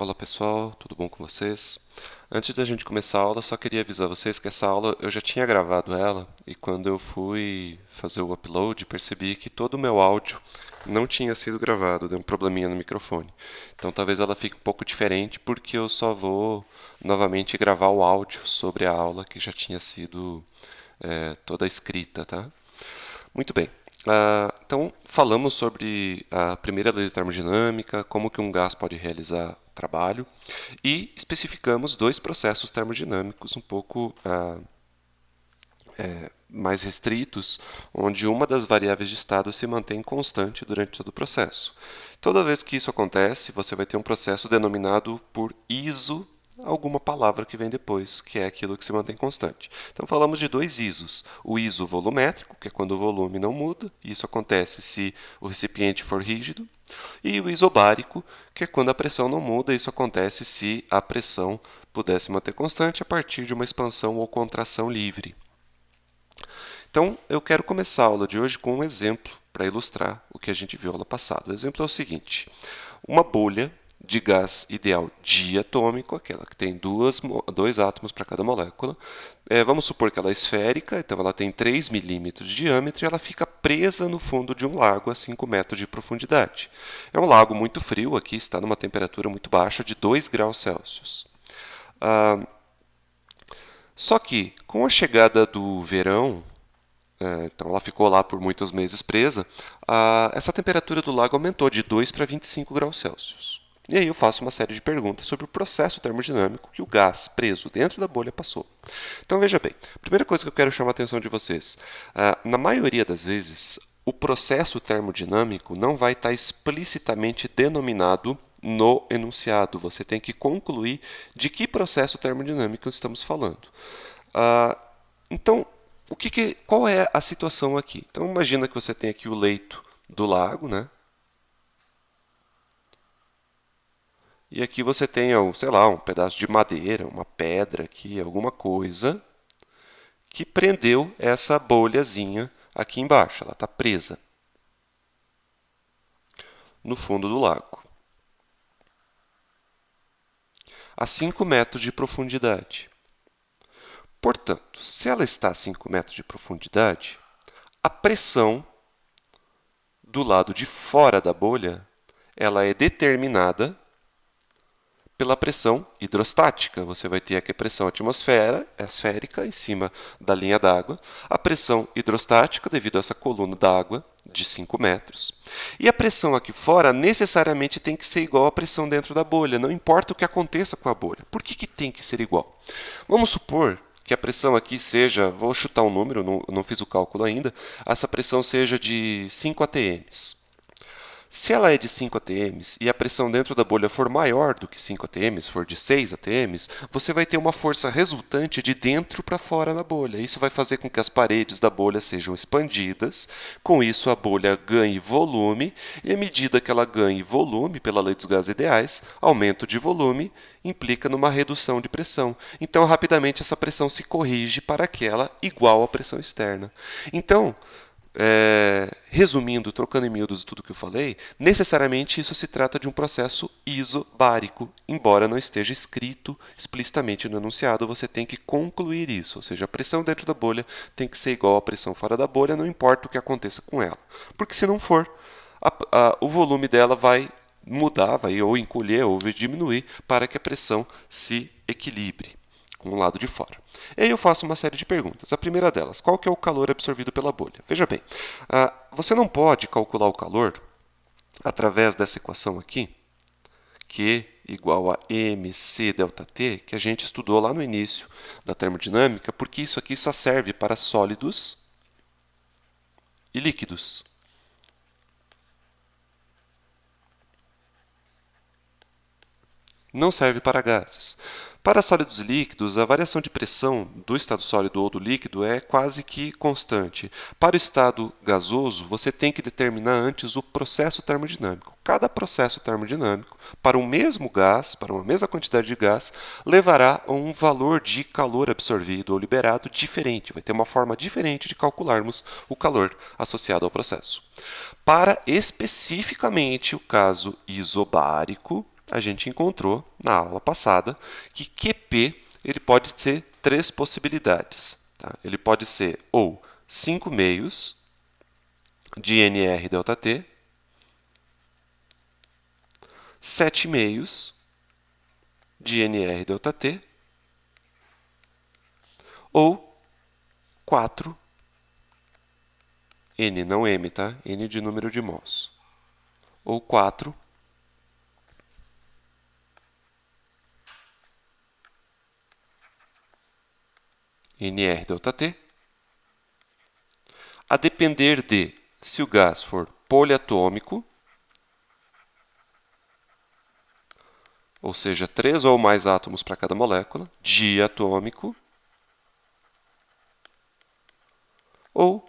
Olá pessoal, tudo bom com vocês? Antes da gente começar a aula, só queria avisar vocês que essa aula eu já tinha gravado ela e quando eu fui fazer o upload percebi que todo o meu áudio não tinha sido gravado, deu um probleminha no microfone. Então talvez ela fique um pouco diferente porque eu só vou novamente gravar o áudio sobre a aula que já tinha sido toda escrita, tá? Muito bem. Então, falamos sobre a primeira lei da termodinâmica, como que um gás pode realizar trabalho, e especificamos dois processos termodinâmicos um pouco mais restritos, onde uma das variáveis de estado se mantém constante durante todo o processo. Toda vez que isso acontece, você vai ter um processo denominado por iso alguma palavra que vem depois, que é aquilo que se mantém constante. Então falamos de dois isos. O iso volumétrico, que é quando o volume não muda, e isso acontece se o recipiente for rígido, e o isobárico, que é quando a pressão não muda, e isso acontece se a pressão pudesse manter constante a partir de uma expansão ou contração livre. Então, eu quero começar a aula de hoje com um exemplo para ilustrar o que a gente viu na aula passada. O exemplo é o seguinte: uma bolha de gás ideal diatômico, aquela que tem dois átomos para cada molécula. Vamos supor que ela é esférica, então ela tem 3 milímetros de diâmetro e ela fica presa no fundo de um lago a 5 metros de profundidade. É um lago muito frio, aqui está numa temperatura muito baixa de 2 graus Celsius. Só que, com a chegada do verão, então ela ficou lá por muitos meses presa, essa temperatura do lago aumentou de 2 para 25 graus Celsius. E aí eu faço uma série de perguntas sobre o processo termodinâmico que o gás preso dentro da bolha passou. Então veja bem, a primeira coisa que eu quero chamar a atenção de vocês, na maioria das vezes, o processo termodinâmico não vai estar explicitamente denominado no enunciado. Você tem que concluir de que processo termodinâmico estamos falando. Então, qual é a situação aqui? Então, imagina que você tem aqui o leito do lago, né? E aqui você tem, sei lá, um pedaço de madeira, uma pedra aqui, alguma coisa que prendeu essa bolhazinha aqui embaixo. Ela está presa no fundo do lago, a 5 metros de profundidade. Portanto, se ela está a 5 metros de profundidade, a pressão do lado de fora da bolha ela é determinada pela pressão hidrostática. Você vai ter aqui a pressão atmosférica em cima da linha d'água, a pressão hidrostática devido a essa coluna d'água de 5 metros. E a pressão aqui fora necessariamente tem que ser igual à pressão dentro da bolha, não importa o que aconteça com a bolha. Por que tem que ser igual? Vamos supor que a pressão aqui seja, vou chutar um número, não fiz o cálculo ainda, essa pressão seja de 5 atms. Se ela é de 5 atms e a pressão dentro da bolha for maior do que 5 atms, for de 6 atms, você vai ter uma força resultante de dentro para fora da bolha. Isso vai fazer com que as paredes da bolha sejam expandidas, com isso a bolha ganhe volume, e à medida que ela ganhe volume, pela lei dos gases ideais, aumento de volume implica numa redução de pressão. Então, rapidamente, essa pressão se corrige para aquela igual à pressão externa. Então, resumindo, trocando em miúdos tudo que eu falei, necessariamente isso se trata de um processo isobárico, embora não esteja escrito explicitamente no enunciado, você tem que concluir isso, ou seja, a pressão dentro da bolha tem que ser igual à pressão fora da bolha, não importa o que aconteça com ela, porque se não for, o volume dela vai mudar, vai ou encolher ou diminuir para que a pressão se equilibre com o lado de fora. E aí eu faço uma série de perguntas. A primeira delas, qual que é o calor absorvido pela bolha? Veja bem, você não pode calcular o calor através dessa equação aqui, Q igual a mc ΔT, que a gente estudou lá no início da termodinâmica, porque isso aqui só serve para sólidos e líquidos. Não serve para gases. Para sólidos e líquidos, a variação de pressão do estado sólido ou do líquido é quase que constante. Para o estado gasoso, você tem que determinar antes o processo termodinâmico. Cada processo termodinâmico, para o mesmo gás, para uma mesma quantidade de gás, levará a um valor de calor absorvido ou liberado diferente. Vai ter uma forma diferente de calcularmos o calor associado ao processo. Para especificamente o caso isobárico, a gente encontrou na aula passada que QP ele pode ter três possibilidades. Tá? Ele pode ser ou 5 meios de NR ΔT, 7 meios de NR ΔT, ou 4, N não M, tá? N de número de mols, ou 4 NR ΔT, a depender de se o gás for poliatômico, ou seja, 3 ou mais átomos para cada molécula, diatômico, ou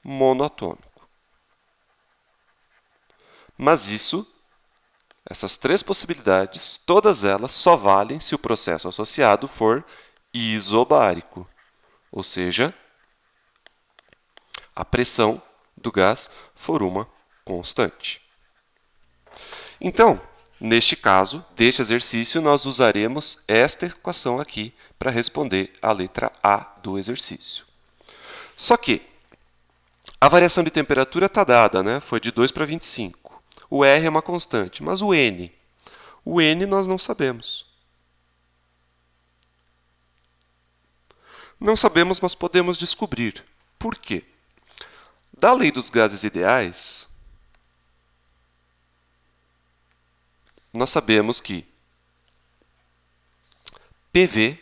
monoatômico. Mas essas três possibilidades, todas elas só valem se o processo associado for isobárico, ou seja, a pressão do gás for uma constante. Então, neste caso, deste exercício, nós usaremos esta equação aqui para responder a letra A do exercício. Só que a variação de temperatura está dada, né? Foi de 2 para 25. O R é uma constante, mas o N? O N nós não sabemos. Não sabemos, mas podemos descobrir. Por quê? Da lei dos gases ideais, nós sabemos que PV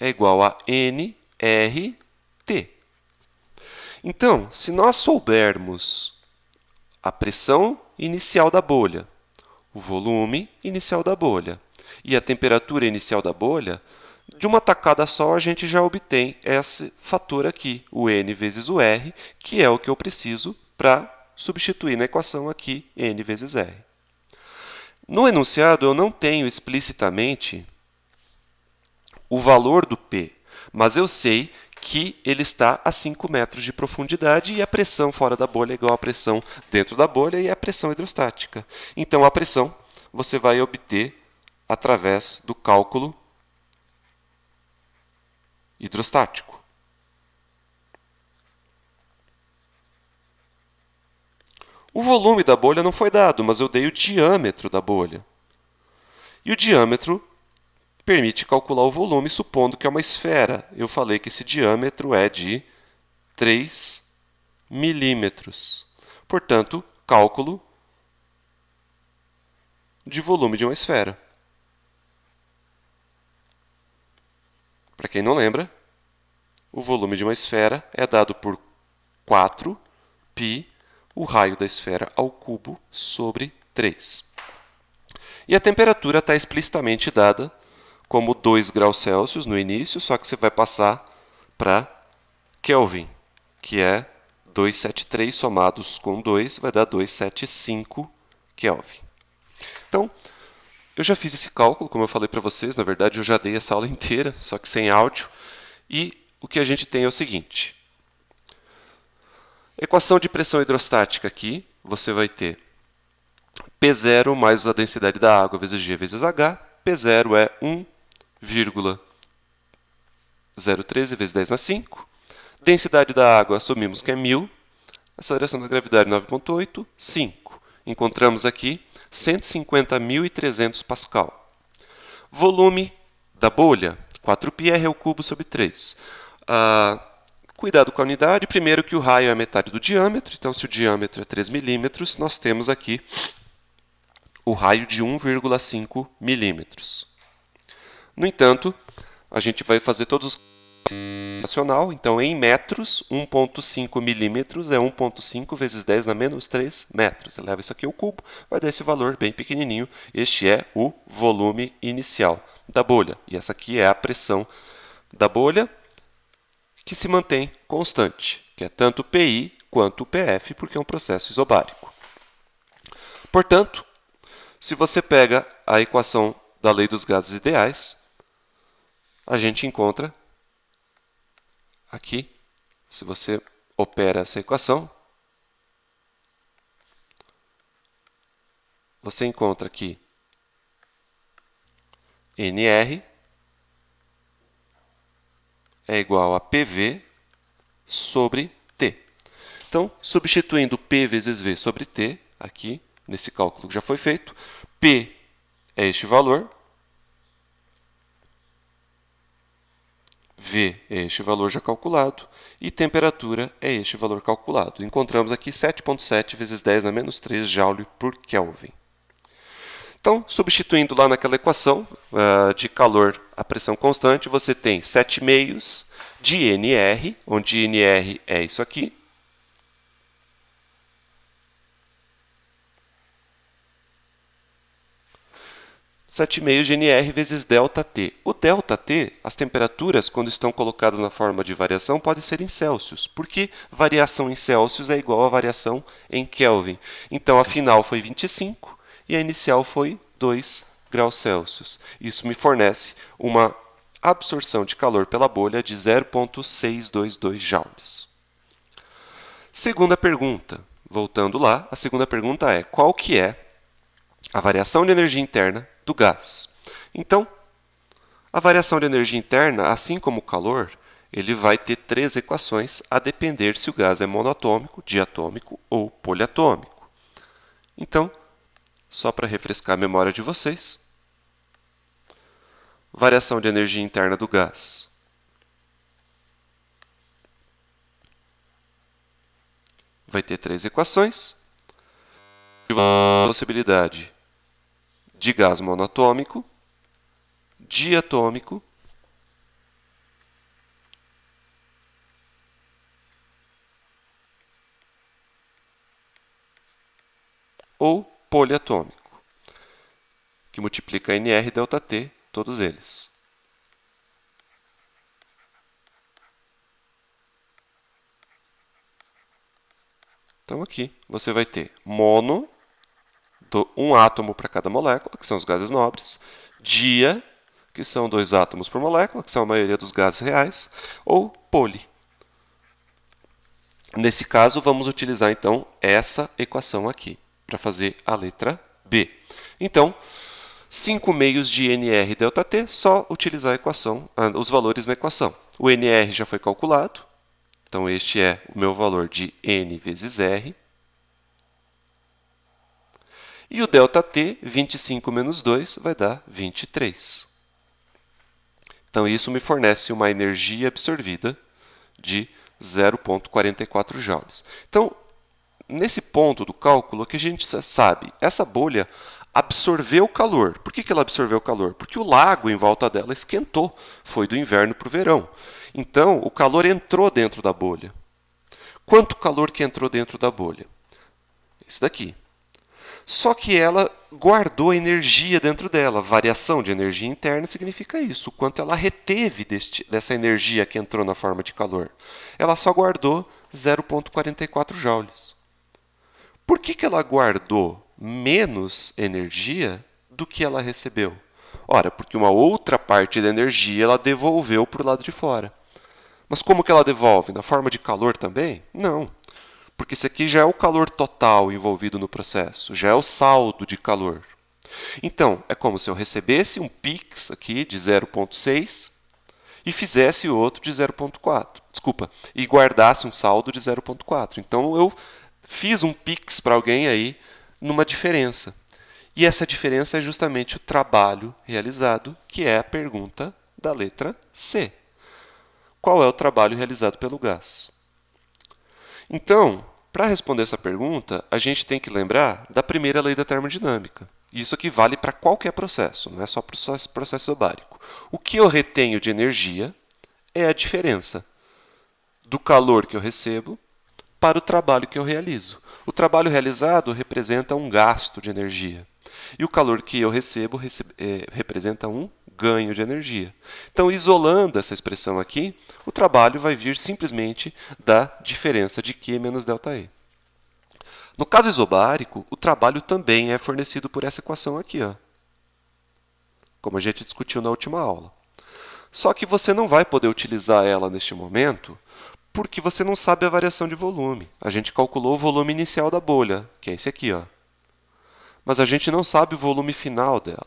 é igual a nRT. Então, se nós soubermos a pressão inicial da bolha, o volume inicial da bolha e a temperatura inicial da bolha, de uma tacada só a gente já obtém esse fator aqui, o N vezes o R, que é o que eu preciso para substituir na equação aqui N vezes R. No enunciado eu não tenho explicitamente o valor do P, mas eu sei que ele está a 5 metros de profundidade e a pressão fora da bolha é igual à pressão dentro da bolha e a pressão hidrostática. Então, a pressão você vai obter através do cálculo hidrostático. O volume da bolha não foi dado, mas eu dei o diâmetro da bolha. E o diâmetro permite calcular o volume, supondo que é uma esfera. Eu falei que esse diâmetro é de 3 milímetros. Portanto, cálculo de volume de uma esfera. Para quem não lembra, o volume de uma esfera é dado por 4π, o raio da esfera ao cubo, sobre 3. E a temperatura está explicitamente dada como 2 graus Celsius no início, só que você vai passar para Kelvin, que é 273 somados com 2 vai dar 275 Kelvin. Então, eu já fiz esse cálculo, como eu falei para vocês, na verdade eu já dei essa aula inteira, só que sem áudio. E o que a gente tem é o seguinte. Equação de pressão hidrostática aqui, você vai ter P0 mais a densidade da água vezes G vezes H. P0 é 1,013 vezes 10 na 5. Densidade da água, assumimos que é 1000. Aceleração da gravidade, 9,8. 5. Encontramos aqui 150.300 Pascal. Volume da bolha, 4πr³ sobre 3. Cuidado com a unidade. Primeiro que o raio é a metade do diâmetro. Então, se o diâmetro é 3 milímetros, nós temos aqui o raio de 1,5 milímetros. No entanto, a gente vai fazer todos os nacional. Então, em metros, 1,5 milímetros é 1,5 vezes 10 na menos 3 metros. Eleva isso aqui ao cubo, vai dar esse valor bem pequenininho. Este é o volume inicial da bolha. E essa aqui é a pressão da bolha, que se mantém constante, que é tanto PI quanto PF, porque é um processo isobárico. Portanto, se você pega a equação da lei dos gases ideais, a gente encontra aqui, se você opera essa equação, você encontra aqui NR é igual a PV sobre T. Então, substituindo P vezes V sobre T, aqui, nesse cálculo que já foi feito, P é este valor, V é este valor já calculado, e temperatura é este valor calculado. Encontramos aqui 7,7 vezes 10 na menos 3 Joule por Kelvin. Então, substituindo lá naquela equação de calor a pressão constante, você tem 7,5 de NR, onde NR é isso aqui. Sete de NR vezes ΔT. O ΔT, as temperaturas, quando estão colocadas na forma de variação, podem ser em Celsius, porque variação em Celsius é igual a variação em Kelvin. Então, a final foi 25 e a inicial foi 2 graus Celsius. Isso me fornece uma absorção de calor pela bolha de 0,622 joules. Segunda pergunta. Voltando lá, a segunda pergunta é: qual que é a variação de energia interna do gás? Então, a variação de energia interna, assim como o calor, ele vai ter 3 equações a depender se o gás é monoatômico, diatômico ou poliatômico. Então, só para refrescar a memória de vocês, variação de energia interna do gás vai ter 3 equações. A possibilidade de gás monoatômico, diatômico ou poliatômico, que multiplica NR ΔT, todos eles. Então, aqui você vai ter mono, um átomo para cada molécula, que são os gases nobres, dia, que são 2 átomos por molécula, que são a maioria dos gases reais, ou poli. Nesse caso, vamos utilizar, então, essa equação aqui, para fazer a letra B. Então, 5/2 de NR ΔT, só utilizar a equação, os valores na equação. O NR já foi calculado, então este é o meu valor de N vezes R. E o ΔT, 25 menos 2, vai dar 23. Então, isso me fornece uma energia absorvida de 0,44 joules. Então, nesse ponto do cálculo, o que a gente sabe? Essa bolha absorveu calor. Por que ela absorveu calor? Porque o lago em volta dela esquentou. Foi do inverno para o verão. Então, o calor entrou dentro da bolha. Quanto calor que entrou dentro da bolha? Isso daqui. Só que ela guardou energia dentro dela. Variação de energia interna significa isso, o quanto ela reteve dessa energia que entrou na forma de calor. Ela só guardou 0,44 joules. Por que ela guardou menos energia do que ela recebeu? Ora, porque uma outra parte da energia ela devolveu para o lado de fora. Mas como que ela devolve? Na forma de calor também? Não. Porque isso aqui já é o calor total envolvido no processo, já é o saldo de calor. Então, é como se eu recebesse um Pix aqui de 0,6 e fizesse outro de 0,4. Desculpa, e guardasse um saldo de 0,4. Então, eu fiz um Pix para alguém aí numa diferença. E essa diferença é justamente o trabalho realizado, que é a pergunta da letra C. Qual é o trabalho realizado pelo gás? Então, para responder essa pergunta, a gente tem que lembrar da primeira lei da termodinâmica. Isso aqui vale para qualquer processo, não é só para o processo isobárico. O que eu retenho de energia é a diferença do calor que eu recebo para o trabalho que eu realizo. O trabalho realizado representa um gasto de energia. E o calor que eu recebo representa um ganho de energia. Então, isolando essa expressão aqui, o trabalho vai vir simplesmente da diferença de Q menos ΔE. No caso isobárico, o trabalho também é fornecido por essa equação aqui, ó, como a gente discutiu na última aula. Só que você não vai poder utilizar ela neste momento porque você não sabe a variação de volume. A gente calculou o volume inicial da bolha, que é esse aqui, ó. mas a gente não sabe o volume final dela.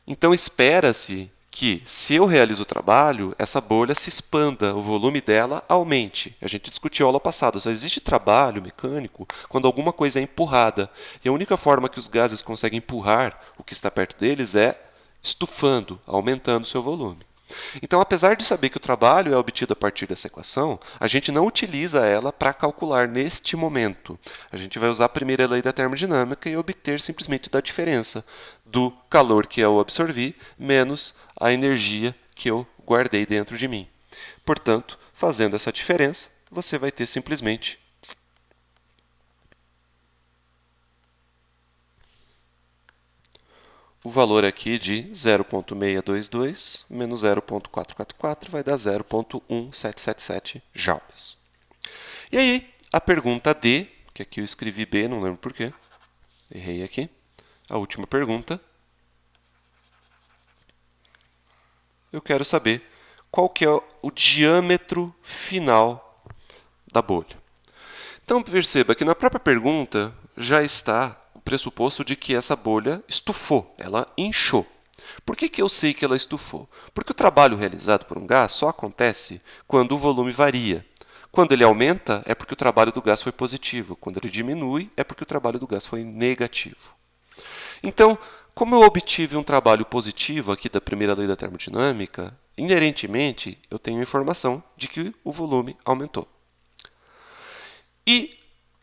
Então, espera-se que, se eu realizo o trabalho, essa bolha se expanda, o volume dela aumente. A gente discutiu aula passada, só existe trabalho mecânico quando alguma coisa é empurrada. E a única forma que os gases conseguem empurrar o que está perto deles é estufando, aumentando o seu volume. Então, apesar de saber que o trabalho é obtido a partir dessa equação, a gente não utiliza ela para calcular neste momento. A gente vai usar a primeira lei da termodinâmica e obter simplesmente da diferença do calor que eu absorvi menos a energia que eu guardei dentro de mim. Portanto, fazendo essa diferença, você vai ter simplesmente o valor aqui de 0,622 menos 0,444 vai dar 0,1777 joules. E aí, a pergunta D, que aqui eu escrevi B, não lembro porquê, errei aqui. A última pergunta. Eu quero saber qual que é o diâmetro final da bolha. Então, perceba que na própria pergunta já está o pressuposto de que essa bolha estufou, ela inchou. Por que eu sei que ela estufou? Porque o trabalho realizado por um gás só acontece quando o volume varia. Quando ele aumenta, é porque o trabalho do gás foi positivo. Quando ele diminui, é porque o trabalho do gás foi negativo. Então, como eu obtive um trabalho positivo aqui da primeira lei da termodinâmica, inerentemente eu tenho a informação de que o volume aumentou. E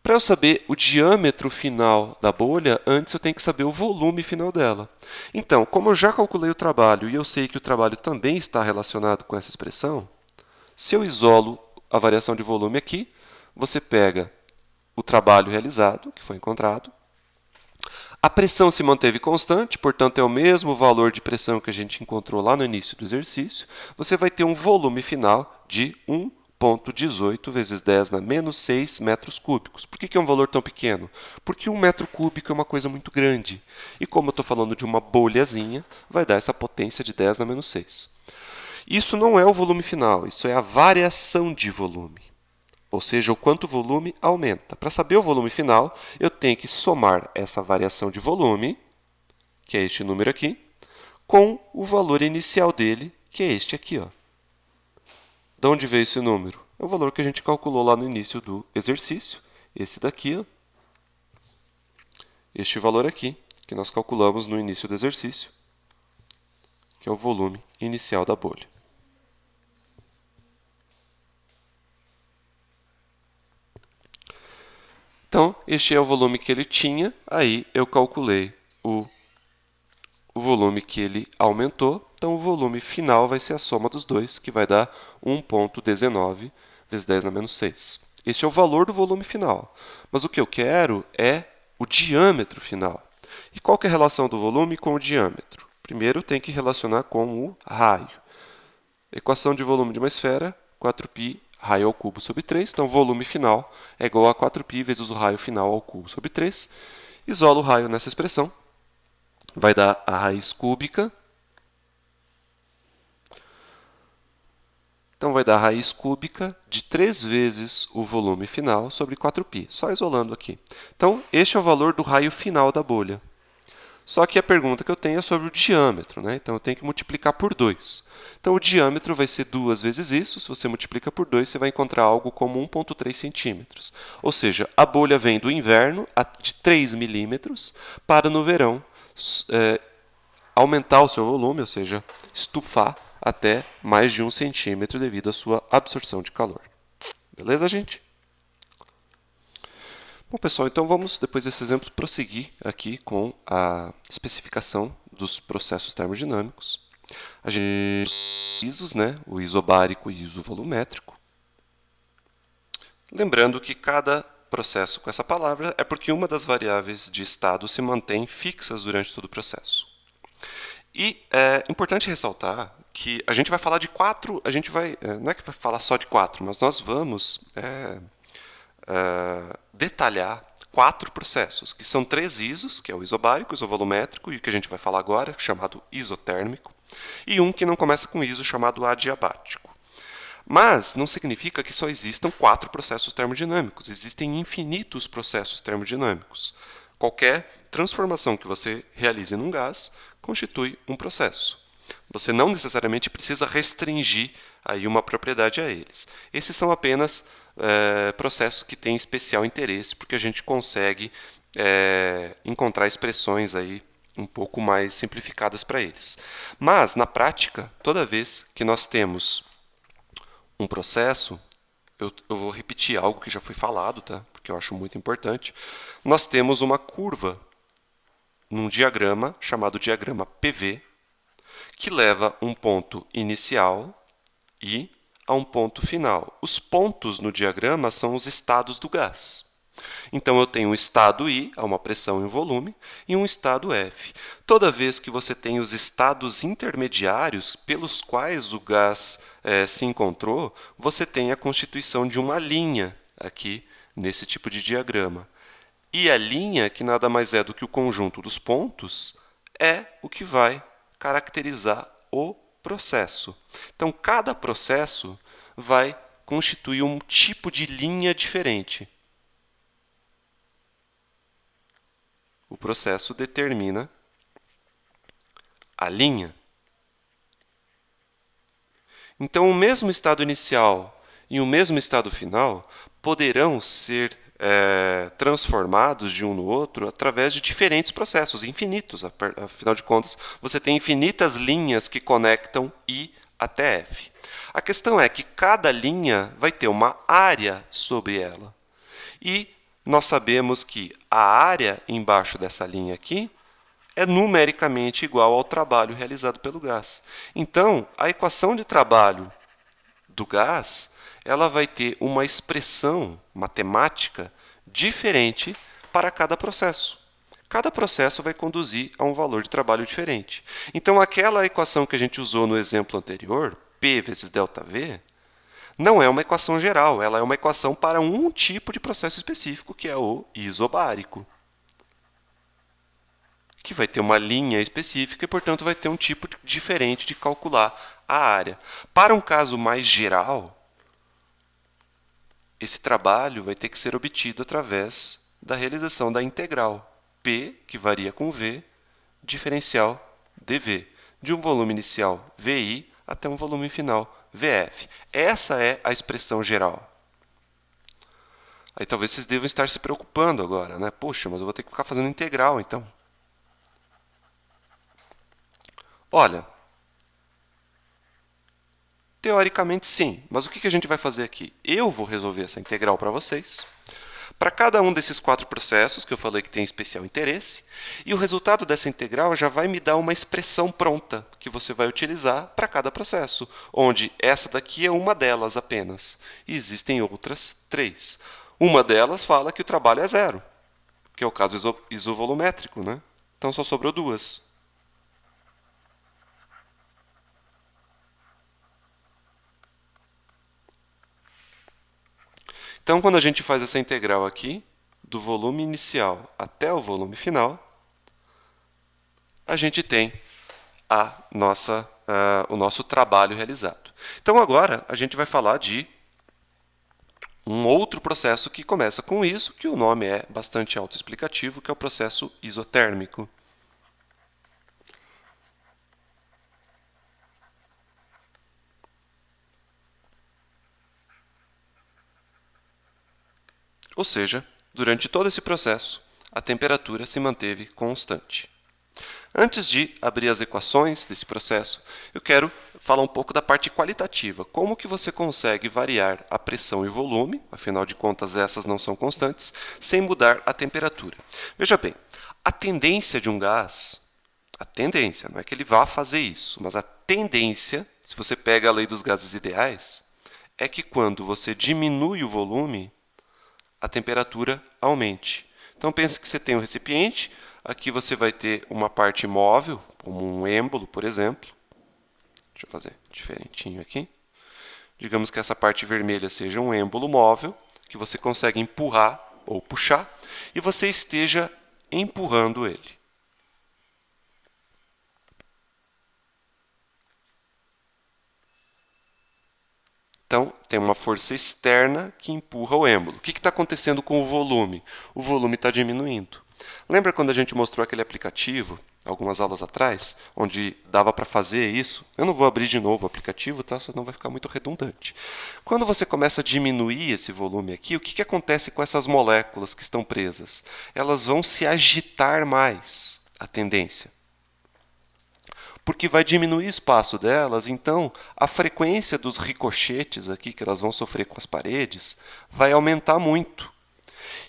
para eu saber o diâmetro final da bolha, antes eu tenho que saber o volume final dela. Então, como eu já calculei o trabalho e eu sei que o trabalho também está relacionado com essa expressão, se eu isolo a variação de volume aqui, você pega o trabalho realizado, que foi encontrado, a pressão se manteve constante, portanto é o mesmo valor de pressão que a gente encontrou lá no início do exercício, você vai ter um volume final de 1,18 vezes 10 na menos 6 metros cúbicos. Por que é um valor tão pequeno? Porque 1 metro cúbico é uma coisa muito grande. E como eu estou falando de uma bolhazinha, vai dar essa potência de 10 na menos 6. Isso não é o volume final, isso é a variação de volume. Ou seja, o quanto o volume aumenta. Para saber o volume final, eu tenho que somar essa variação de volume, que é este número aqui, com o valor inicial dele, que é este aqui, ó. De onde veio esse número? É o valor que a gente calculou lá no início do exercício. Esse daqui, ó. Este valor aqui, que nós calculamos no início do exercício, que é o volume inicial da bolha. Então, este é o volume que ele tinha, aí eu calculei o volume que ele aumentou, então o volume final vai ser a soma dos dois, que vai dar 1,19 vezes 10 na menos 6. Este é o valor do volume final, mas o que eu quero é o diâmetro final. E qual que é a relação do volume com o diâmetro? Primeiro tem que relacionar com o raio. Equação de volume de uma esfera, 4π raio ao cubo sobre 3. Então, o volume final é igual a 4π vezes o raio final ao cubo sobre 3. Isolo o raio nessa expressão. Vai dar a raiz cúbica. Então, vai dar a raiz cúbica de 3 vezes o volume final sobre 4π. Só isolando aqui. Então, este é o valor do raio final da bolha. Só que a pergunta que eu tenho é sobre o diâmetro, né? Então, eu tenho que multiplicar por 2. Então, o diâmetro vai ser 2 vezes isso. Se você multiplica por 2, você vai encontrar algo como 1,3 centímetros. Ou seja, a bolha vem do inverno de 3 milímetros para, no verão, aumentar o seu volume, ou seja, estufar até mais de 1 centímetro devido à sua absorção de calor. Beleza, gente? Bom, pessoal, então vamos, depois desse exemplo, prosseguir aqui com a especificação dos processos termodinâmicos. A gente tem os ISOs, né? O isobárico e o isovolumétrico. Lembrando que cada processo com essa palavra é porque uma das variáveis de estado se mantém fixas durante todo o processo. E é importante ressaltar que a gente vai falar de 4, a gente vai, não é que vai falar só de 4, mas nós vamos detalhar 4 processos, que são 3 isos, que é o isobárico, o isovolumétrico e o que a gente vai falar agora, chamado isotérmico, e um que não começa com iso, chamado adiabático. Mas não significa que só existam 4 processos termodinâmicos, existem infinitos processos termodinâmicos. Qualquer transformação que você realize num gás constitui um processo. Você não necessariamente precisa restringir aí uma propriedade a eles. Esses são apenas processos que têm especial interesse, porque a gente consegue encontrar expressões aí um pouco mais simplificadas para eles. Mas, na prática, toda vez que nós temos um processo, eu vou repetir algo que já foi falado, tá? Porque eu acho muito importante. Nós temos uma curva num diagrama chamado diagrama PV, que leva um ponto inicial e a um ponto final. Os pontos no diagrama são os estados do gás. Então, eu tenho um estado I, a uma pressão e um volume, e um estado F. Toda vez que você tem os estados intermediários pelos quais o gás se encontrou, você tem a constituição de uma linha aqui nesse tipo de diagrama. E a linha, que nada mais é do que o conjunto dos pontos, é o que vai caracterizar o processo. Então, cada processo vai constituir um tipo de linha diferente. O processo determina a linha. Então, o mesmo estado inicial e o mesmo estado final poderão ser transformados de um no outro através de diferentes processos, infinitos. Afinal de contas, você tem infinitas linhas que conectam I até F. A questão é que cada linha vai ter uma área sobre ela. E nós sabemos que a área embaixo dessa linha aqui é numericamente igual ao trabalho realizado pelo gás. Então, a equação de trabalho do gás ela vai ter uma expressão matemática diferente para cada processo. Cada processo vai conduzir a um valor de trabalho diferente. Então, aquela equação que a gente usou no exemplo anterior, P vezes ΔV, não é uma equação geral, ela é uma equação para um tipo de processo específico, que é o isobárico, que vai ter uma linha específica e, portanto, vai ter um tipo diferente de calcular a área. Para um caso mais geral, esse trabalho vai ter que ser obtido através da realização da integral P, que varia com V, diferencial dV, de um volume inicial VI até um volume final VF. Essa é a expressão geral. Aí talvez vocês devam estar se preocupando agora, né? Poxa, mas eu vou ter que ficar fazendo integral, então. Olha, teoricamente sim, mas o que a gente vai fazer aqui? Eu vou resolver essa integral para vocês, para cada um desses 4 processos que eu falei que tem especial interesse, e o resultado dessa integral já vai me dar uma expressão pronta que você vai utilizar para cada processo, onde essa daqui é uma delas apenas, e existem outras 3. Uma delas fala que o trabalho é zero, que é o caso isovolumétrico, né? Então só sobrou 2. Então, quando a gente faz essa integral aqui, do volume inicial até o volume final, a gente tem o nosso trabalho realizado. Então, agora, a gente vai falar de um outro processo que começa com isso, que o nome é bastante autoexplicativo, que é o processo isotérmico. Ou seja, durante todo esse processo, a temperatura se manteve constante. Antes de abrir as equações desse processo, eu quero falar um pouco da parte qualitativa. Como que você consegue variar a pressão e o volume, afinal de contas essas não são constantes, sem mudar a temperatura. Veja bem, a tendência de um gás, a tendência, não é que ele vá fazer isso, mas a tendência, se você pega a lei dos gases ideais, é que quando você diminui o volume, a temperatura aumente. Então, pense que você tem um recipiente, aqui você vai ter uma parte móvel, como um êmbolo, por exemplo. Deixa eu fazer diferentinho aqui. Digamos que essa parte vermelha seja um êmbolo móvel, que você consegue empurrar ou puxar, e você esteja empurrando ele. Então, tem uma força externa que empurra o êmbolo. O que está acontecendo com o volume? O volume está diminuindo. Lembra quando a gente mostrou aquele aplicativo, algumas aulas atrás, onde dava para fazer isso? Eu não vou abrir de novo o aplicativo, tá? Senão vai ficar muito redundante. Quando você começa a diminuir esse volume aqui, o que acontece com essas moléculas que estão presas? Elas vão se agitar mais, a tendência. Porque vai diminuir o espaço delas, então a frequência dos ricochetes aqui que elas vão sofrer com as paredes vai aumentar muito.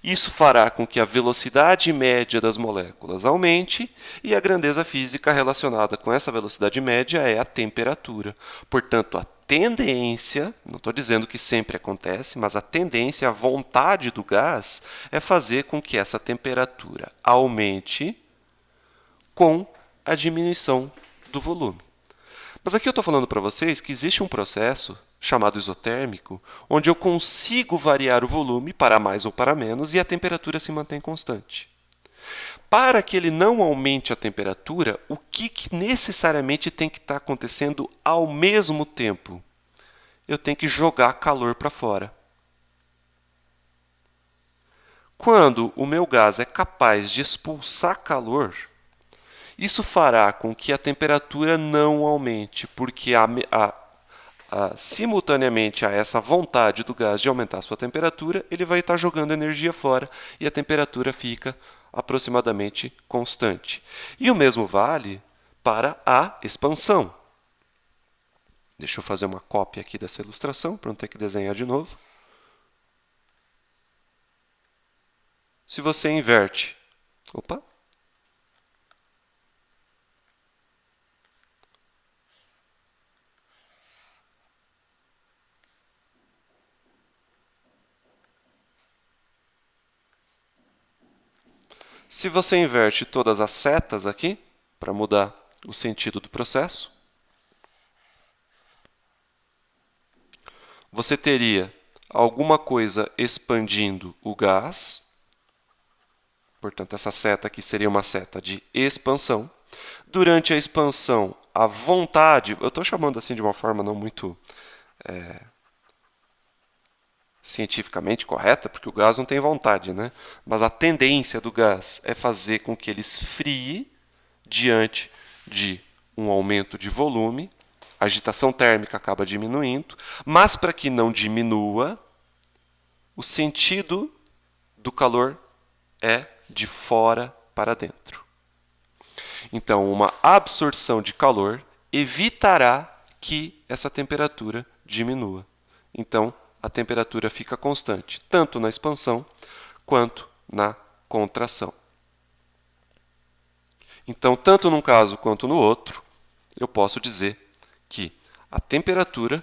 Isso fará com que a velocidade média das moléculas aumente e a grandeza física relacionada com essa velocidade média é a temperatura. Portanto, a tendência, não estou dizendo que sempre acontece, mas a tendência, a vontade do gás é fazer com que essa temperatura aumente com a diminuição do volume. Mas aqui eu estou falando para vocês que existe um processo chamado isotérmico, onde eu consigo variar o volume para mais ou para menos e a temperatura se mantém constante. Para que ele não aumente a temperatura, o que necessariamente tem que estar acontecendo ao mesmo tempo? Eu tenho que jogar calor para fora. Quando o meu gás é capaz de expulsar calor, isso fará com que a temperatura não aumente, porque simultaneamente a essa vontade do gás de aumentar a sua temperatura, ele vai estar jogando energia fora e a temperatura fica aproximadamente constante. E o mesmo vale para a expansão. Deixa eu fazer uma cópia aqui dessa ilustração para não ter que desenhar de novo. Se você inverte... Opa! Se você inverte todas as setas aqui, para mudar o sentido do processo, você teria alguma coisa expandindo o gás. Portanto, essa seta aqui seria uma seta de expansão. Durante a expansão, a vontade... Eu estou chamando assim de uma forma não muito cientificamente correta, porque o gás não tem vontade, né? Mas a tendência do gás é fazer com que ele esfrie diante de um aumento de volume. A agitação térmica acaba diminuindo, mas para que não diminua, o sentido do calor é de fora para dentro. Então, uma absorção de calor evitará que essa temperatura diminua. Então, a temperatura fica constante, tanto na expansão quanto na contração. Então, tanto num caso quanto no outro, eu posso dizer que a temperatura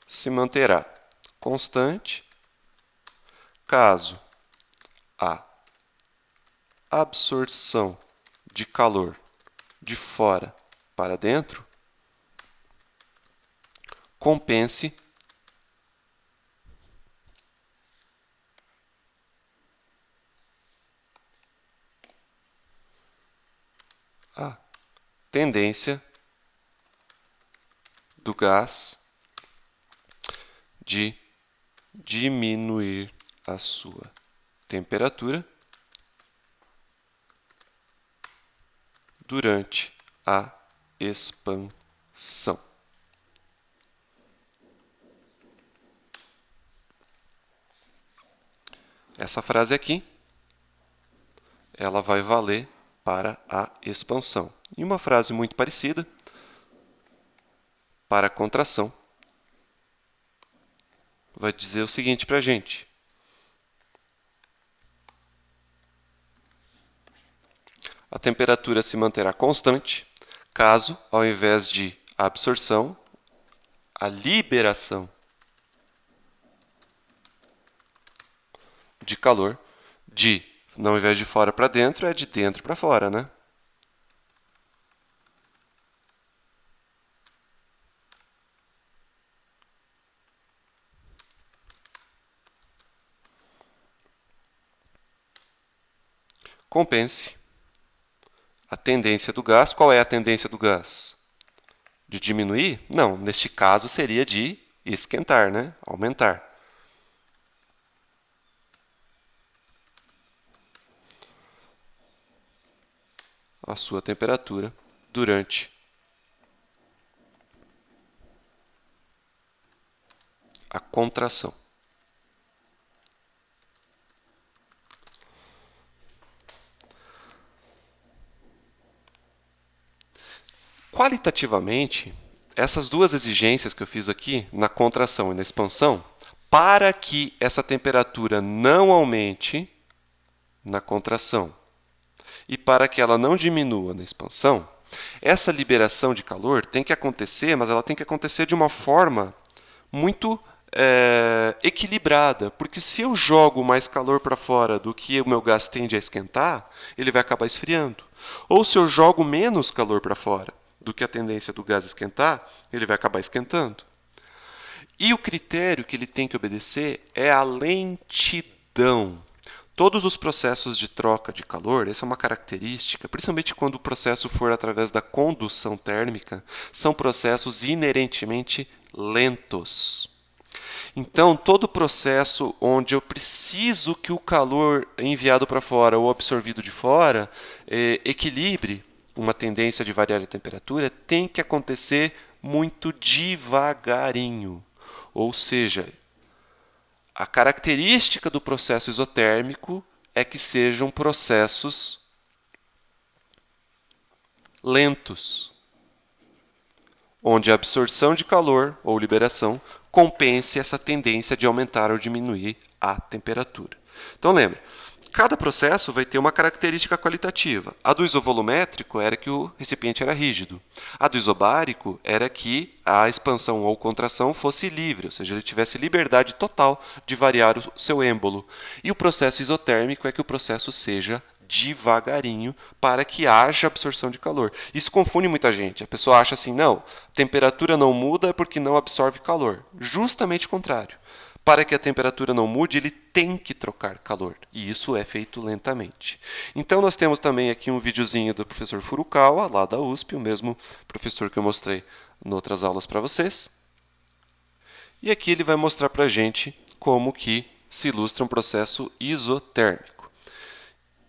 se manterá constante caso a absorção de calor de fora para dentro compense a tendência do gás de diminuir a sua temperatura durante a expansão. Essa frase aqui, ela vai valer para a expansão. E uma frase muito parecida para a contração vai dizer o seguinte para a gente. A temperatura se manterá constante caso, ao invés de absorção, a liberação de calor não, ao invés de fora para dentro, é de dentro para fora, né? Compense a tendência do gás. Qual é a tendência do gás? De diminuir? Não, neste caso seria de esquentar, né? Aumentar. A sua temperatura durante a contração. Qualitativamente, essas duas exigências que eu fiz aqui, na contração e na expansão, para que essa temperatura não aumente na contração e para que ela não diminua na expansão, essa liberação de calor tem que acontecer, mas ela tem que acontecer de uma forma muito equilibrada, porque se eu jogo mais calor para fora do que o meu gás tende a esquentar, ele vai acabar esfriando. Ou se eu jogo menos calor para fora do que a tendência do gás esquentar, ele vai acabar esquentando. E o critério que ele tem que obedecer é a lentidão. Todos os processos de troca de calor, essa é uma característica, principalmente quando o processo for através da condução térmica, são processos inerentemente lentos. Então, todo processo onde eu preciso que o calor enviado para fora ou absorvido de fora equilibre uma tendência de variar a temperatura, tem que acontecer muito devagarinho. Ou seja, a característica do processo isotérmico é que sejam processos lentos, onde a absorção de calor ou liberação compense essa tendência de aumentar ou diminuir a temperatura. Então, lembre, cada processo vai ter uma característica qualitativa. A do isovolumétrico era que o recipiente era rígido. A do isobárico era que a expansão ou contração fosse livre, ou seja, ele tivesse liberdade total de variar o seu êmbolo. E o processo isotérmico é que o processo seja devagarinho para que haja absorção de calor. Isso confunde muita gente. A pessoa acha assim, não, temperatura não muda porque não absorve calor. Justamente o contrário. Para que a temperatura não mude, ele tem que trocar calor, e isso é feito lentamente. Então, nós temos também aqui um videozinho do professor Furukawa, lá da USP, o mesmo professor que eu mostrei em outras aulas para vocês. E aqui ele vai mostrar para a gente como que se ilustra um processo isotérmico.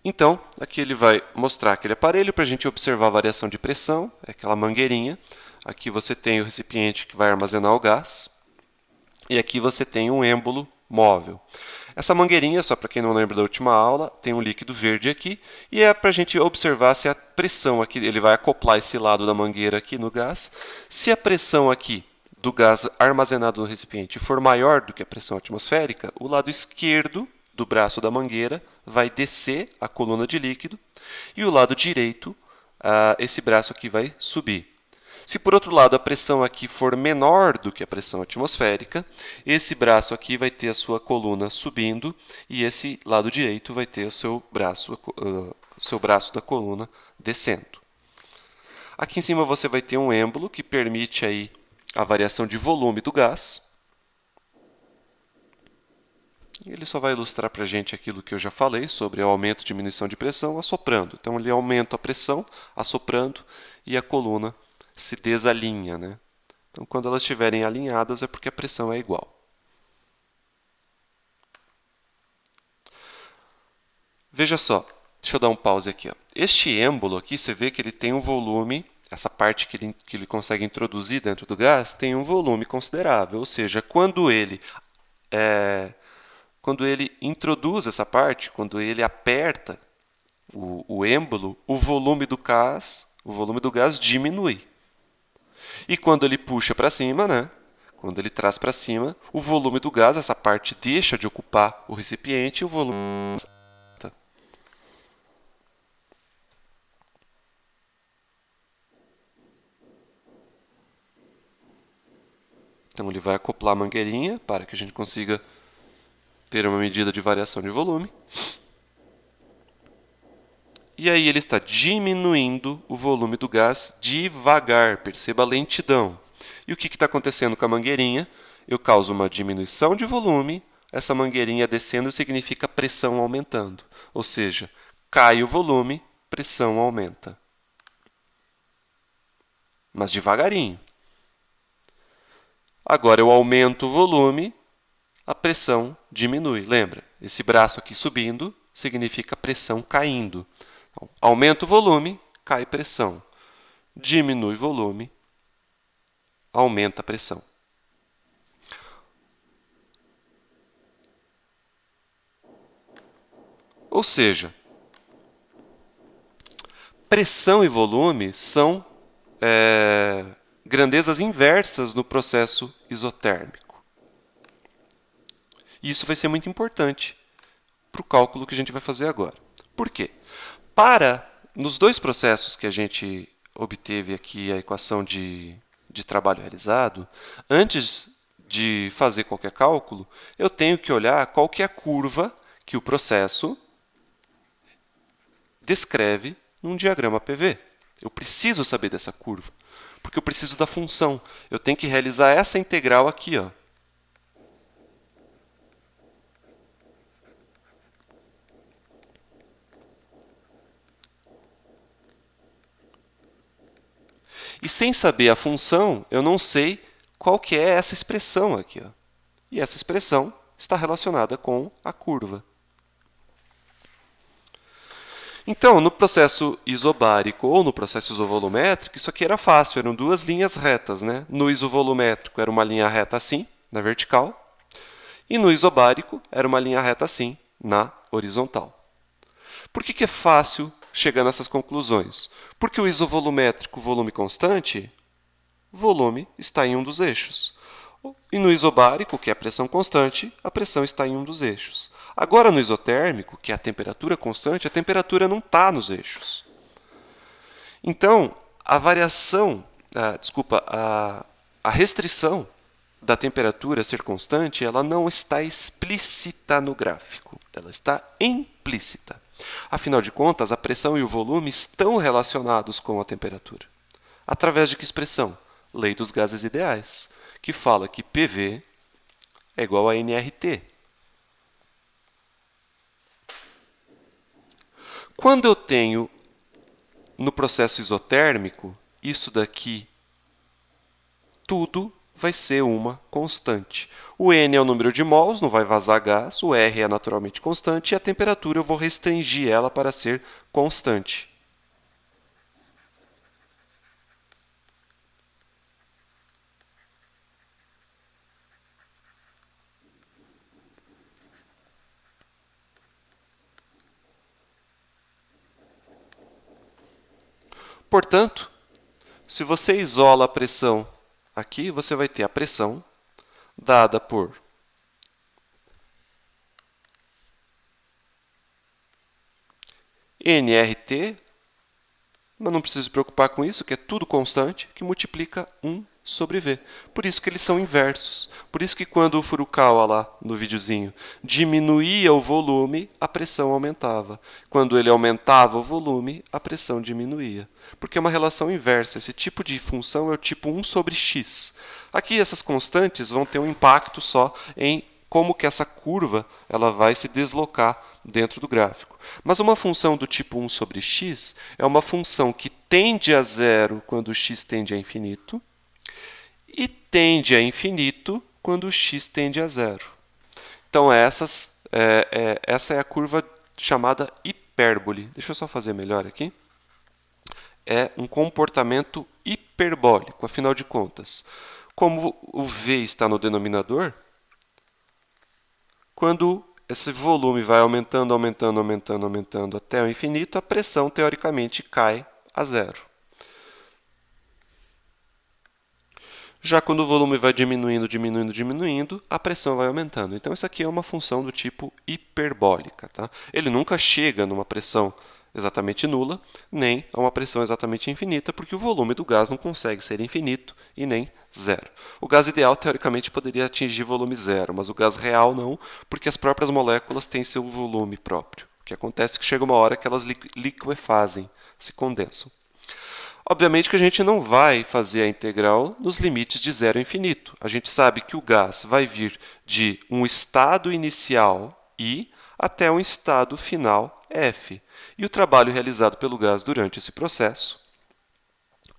Então, aqui ele vai mostrar aquele aparelho para a gente observar a variação de pressão, é aquela mangueirinha. Aqui você tem o recipiente que vai armazenar o gás. E aqui você tem um êmbolo móvel. Essa mangueirinha, só para quem não lembra da última aula, tem um líquido verde aqui, e é para a gente observar se a pressão aqui, ele vai acoplar esse lado da mangueira aqui no gás. Se a pressão aqui do gás armazenado no recipiente for maior do que a pressão atmosférica, o lado esquerdo do braço da mangueira vai descer a coluna de líquido, e o lado direito, esse braço aqui vai subir. Se, por outro lado, a pressão aqui for menor do que a pressão atmosférica, esse braço aqui vai ter a sua coluna subindo e esse lado direito vai ter o seu braço da coluna descendo. Aqui em cima você vai ter um êmbolo que permite aí a variação de volume do gás. E ele só vai ilustrar para a gente aquilo que eu já falei sobre o aumento e diminuição de pressão assoprando. Então, ele aumenta a pressão assoprando e a coluna se desalinha, né? Então, quando elas estiverem alinhadas, é porque a pressão é igual. Veja só, deixa eu dar um pause aqui. Ó. Este êmbolo aqui, você vê que ele tem um volume, essa parte que ele consegue introduzir dentro do gás, tem um volume considerável. Ou seja, quando ele introduz essa parte, quando ele aperta o êmbolo, o volume do gás diminui. E quando ele puxa para cima, né? Quando ele traz para cima, o volume do gás, essa parte deixa de ocupar o recipiente e o volume... Então, ele vai acoplar a mangueirinha para que a gente consiga ter uma medida de variação de volume. E aí ele está diminuindo o volume do gás devagar, perceba a lentidão. E o que está acontecendo com a mangueirinha? Eu causo uma diminuição de volume, essa mangueirinha descendo significa pressão aumentando. Ou seja, cai o volume, pressão aumenta. mas devagarinho. Agora eu aumento o volume, a pressão diminui. Lembra? Esse braço aqui subindo significa pressão caindo. Então, aumenta o volume, cai pressão. Diminui o volume, aumenta a pressão. Ou seja, pressão e volume são grandezas inversas no processo isotérmico. E isso vai ser muito importante para o cálculo que a gente vai fazer agora. Por quê? Nos dois processos que a gente obteve aqui a equação de trabalho realizado, antes de fazer qualquer cálculo, eu tenho que olhar qual que é a curva que o processo descreve num diagrama PV. Eu preciso saber dessa curva, porque eu preciso da função. Eu tenho que realizar essa integral aqui, ó. E sem saber a função, eu não sei qual que é essa expressão aqui, ó. E essa expressão está relacionada com a curva. Então, no processo isobárico ou no processo isovolumétrico, isso aqui era fácil, eram duas linhas retas, né? No isovolumétrico era uma linha reta assim, na vertical, e no isobárico era uma linha reta assim, na horizontal. Por que é fácil chegar nessas conclusões? Porque o isovolumétrico, volume constante, volume está em um dos eixos. E no isobárico, que é a pressão constante, a pressão está em um dos eixos. Agora, no isotérmico, que é a temperatura constante, a temperatura não está nos eixos. Então, a variação, a restrição da temperatura ser constante, ela não está explícita no gráfico, ela está implícita. Afinal de contas, a pressão e o volume estão relacionados com a temperatura. Através de que expressão? Lei dos gases ideais, que fala que PV é igual a nRT. Quando eu tenho, no processo isotérmico, isso daqui, tudo vai ser uma constante. O N é o número de mols, não vai vazar gás, o R é naturalmente constante, e a temperatura eu vou restringir ela para ser constante. Portanto, se você isola a pressão aqui, você vai ter a pressão dada por nRT, mas não precisa se preocupar com isso, que é tudo constante, que multiplica 1 sobre V. Por isso que eles são inversos. Por isso que quando o Furukawa, lá no videozinho, diminuía o volume, a pressão aumentava. Quando ele aumentava o volume, a pressão diminuía. Porque é uma relação inversa. Esse tipo de função é o tipo 1 sobre x. Aqui essas constantes vão ter um impacto só em como que essa curva ela vai se deslocar dentro do gráfico. Mas uma função do tipo 1 sobre x é uma função que tende a zero quando x tende a infinito e tende a infinito quando x tende a zero. Então, essa é a curva chamada hipérbole. Deixa eu só fazer melhor aqui. É um comportamento hiperbólico, afinal de contas. Como o v está no denominador, quando esse volume vai aumentando, aumentando, aumentando, aumentando até o infinito, a pressão, teoricamente, cai a zero. Já quando o volume vai diminuindo, diminuindo, diminuindo, a pressão vai aumentando. Então, isso aqui é uma função do tipo hiperbólica. Tá? Ele nunca chega numa pressão exatamente nula, nem a uma pressão exatamente infinita, porque o volume do gás não consegue ser infinito e nem zero. O gás ideal, teoricamente, poderia atingir volume zero, mas o gás real não, porque as próprias moléculas têm seu volume próprio. O que acontece é que chega uma hora que elas liquefazem, se condensam. Obviamente que a gente não vai fazer a integral nos limites de zero a infinito. A gente sabe que o gás vai vir de um estado inicial I até um estado final F. E o trabalho realizado pelo gás durante esse processo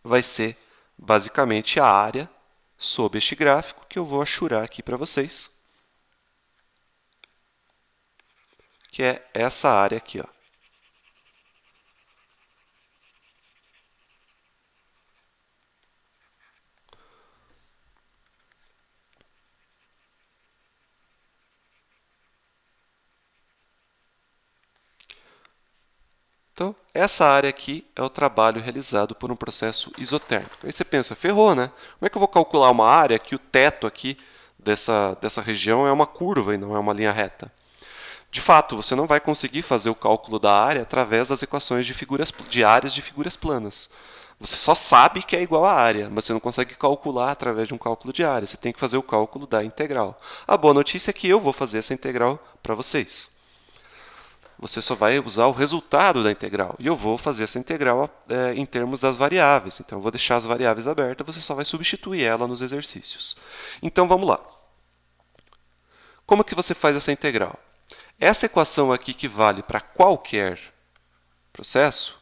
vai ser basicamente a área sob este gráfico, que eu vou achurar aqui para vocês, que é essa área aqui, ó. Então, essa área aqui é o trabalho realizado por um processo isotérmico. Aí você pensa, ferrou, né? Como é que eu vou calcular uma área que o teto aqui dessa região é uma curva e não é uma linha reta? De fato, você não vai conseguir fazer o cálculo da área através das equações de áreas de figuras planas. Você só sabe que é igual à área, mas você não consegue calcular através de um cálculo de área. Você tem que fazer o cálculo da integral. A boa notícia é que eu vou fazer essa integral para vocês. Você só vai usar o resultado da integral. E eu vou fazer essa integral em termos das variáveis. Então, eu vou deixar as variáveis abertas, você só vai substituir ela nos exercícios. Então, vamos lá. Como que você faz essa integral? Essa equação aqui que vale para qualquer processo,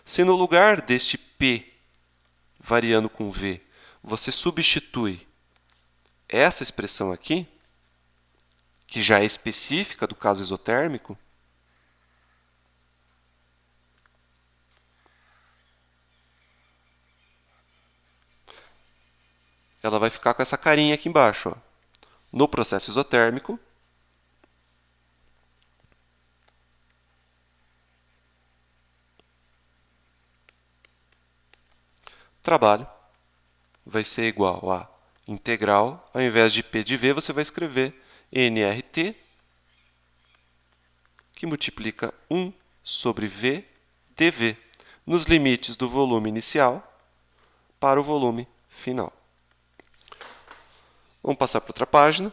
se no lugar deste P variando com V, você substitui essa expressão aqui, que já é específica do caso isotérmico, ela vai ficar com essa carinha aqui embaixo. Ó. No processo isotérmico, o trabalho vai ser igual a integral, ao invés de P de V, você vai escrever nRT, que multiplica 1 sobre V dV, nos limites do volume inicial para o volume final. Vamos passar para outra página.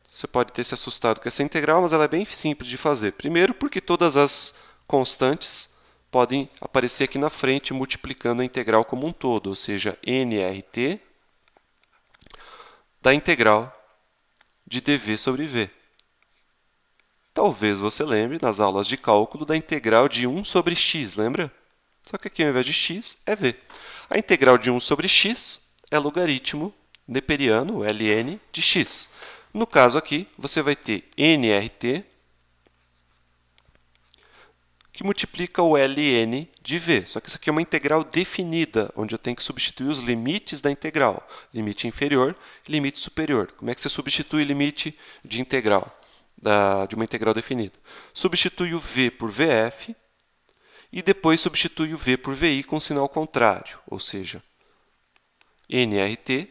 Você pode ter se assustado com essa integral, mas ela é bem simples de fazer. Primeiro, porque todas as constantes podem aparecer aqui na frente, multiplicando a integral como um todo, ou seja, nRT da integral de dV sobre V. Talvez você lembre, nas aulas de cálculo, da integral de 1 sobre x, lembra? Só que aqui, ao invés de x, é v. A integral de 1 sobre x é logaritmo neperiano, ln, de x. No caso aqui, você vai ter nRT, que multiplica o ln de v. Só que isso aqui é uma integral definida, onde eu tenho que substituir os limites da integral. Limite inferior e limite superior. Como é que você substitui limite de integral? De uma integral definida? Substitui o v por vf e depois substitui o v por vi com sinal contrário, ou seja, nRT,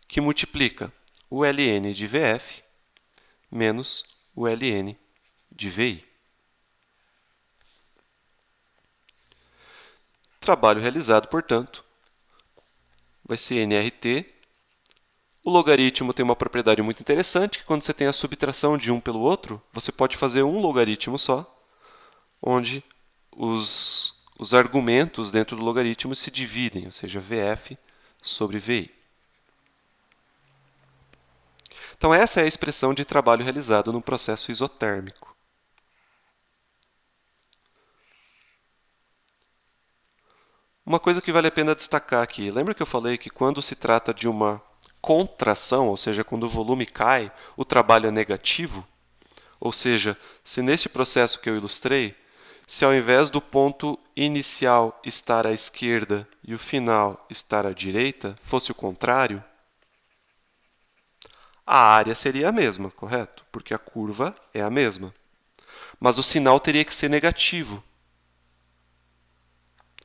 que multiplica o ln de vf menos o ln de vi. Trabalho realizado, portanto, vai ser nRT. O logaritmo tem uma propriedade muito interessante, que quando você tem a subtração de um pelo outro, você pode fazer um logaritmo só, onde os argumentos dentro do logaritmo se dividem, ou seja, vf sobre vi. Então, essa é a expressão de trabalho realizado no processo isotérmico. Uma coisa que vale a pena destacar aqui, lembra que eu falei que quando se trata de uma contração, ou seja, quando o volume cai, o trabalho é negativo? Ou seja, se neste processo que eu ilustrei, se ao invés do ponto inicial estar à esquerda e o final estar à direita, fosse o contrário, a área seria a mesma, correto? Porque a curva é a mesma. Mas o sinal teria que ser negativo,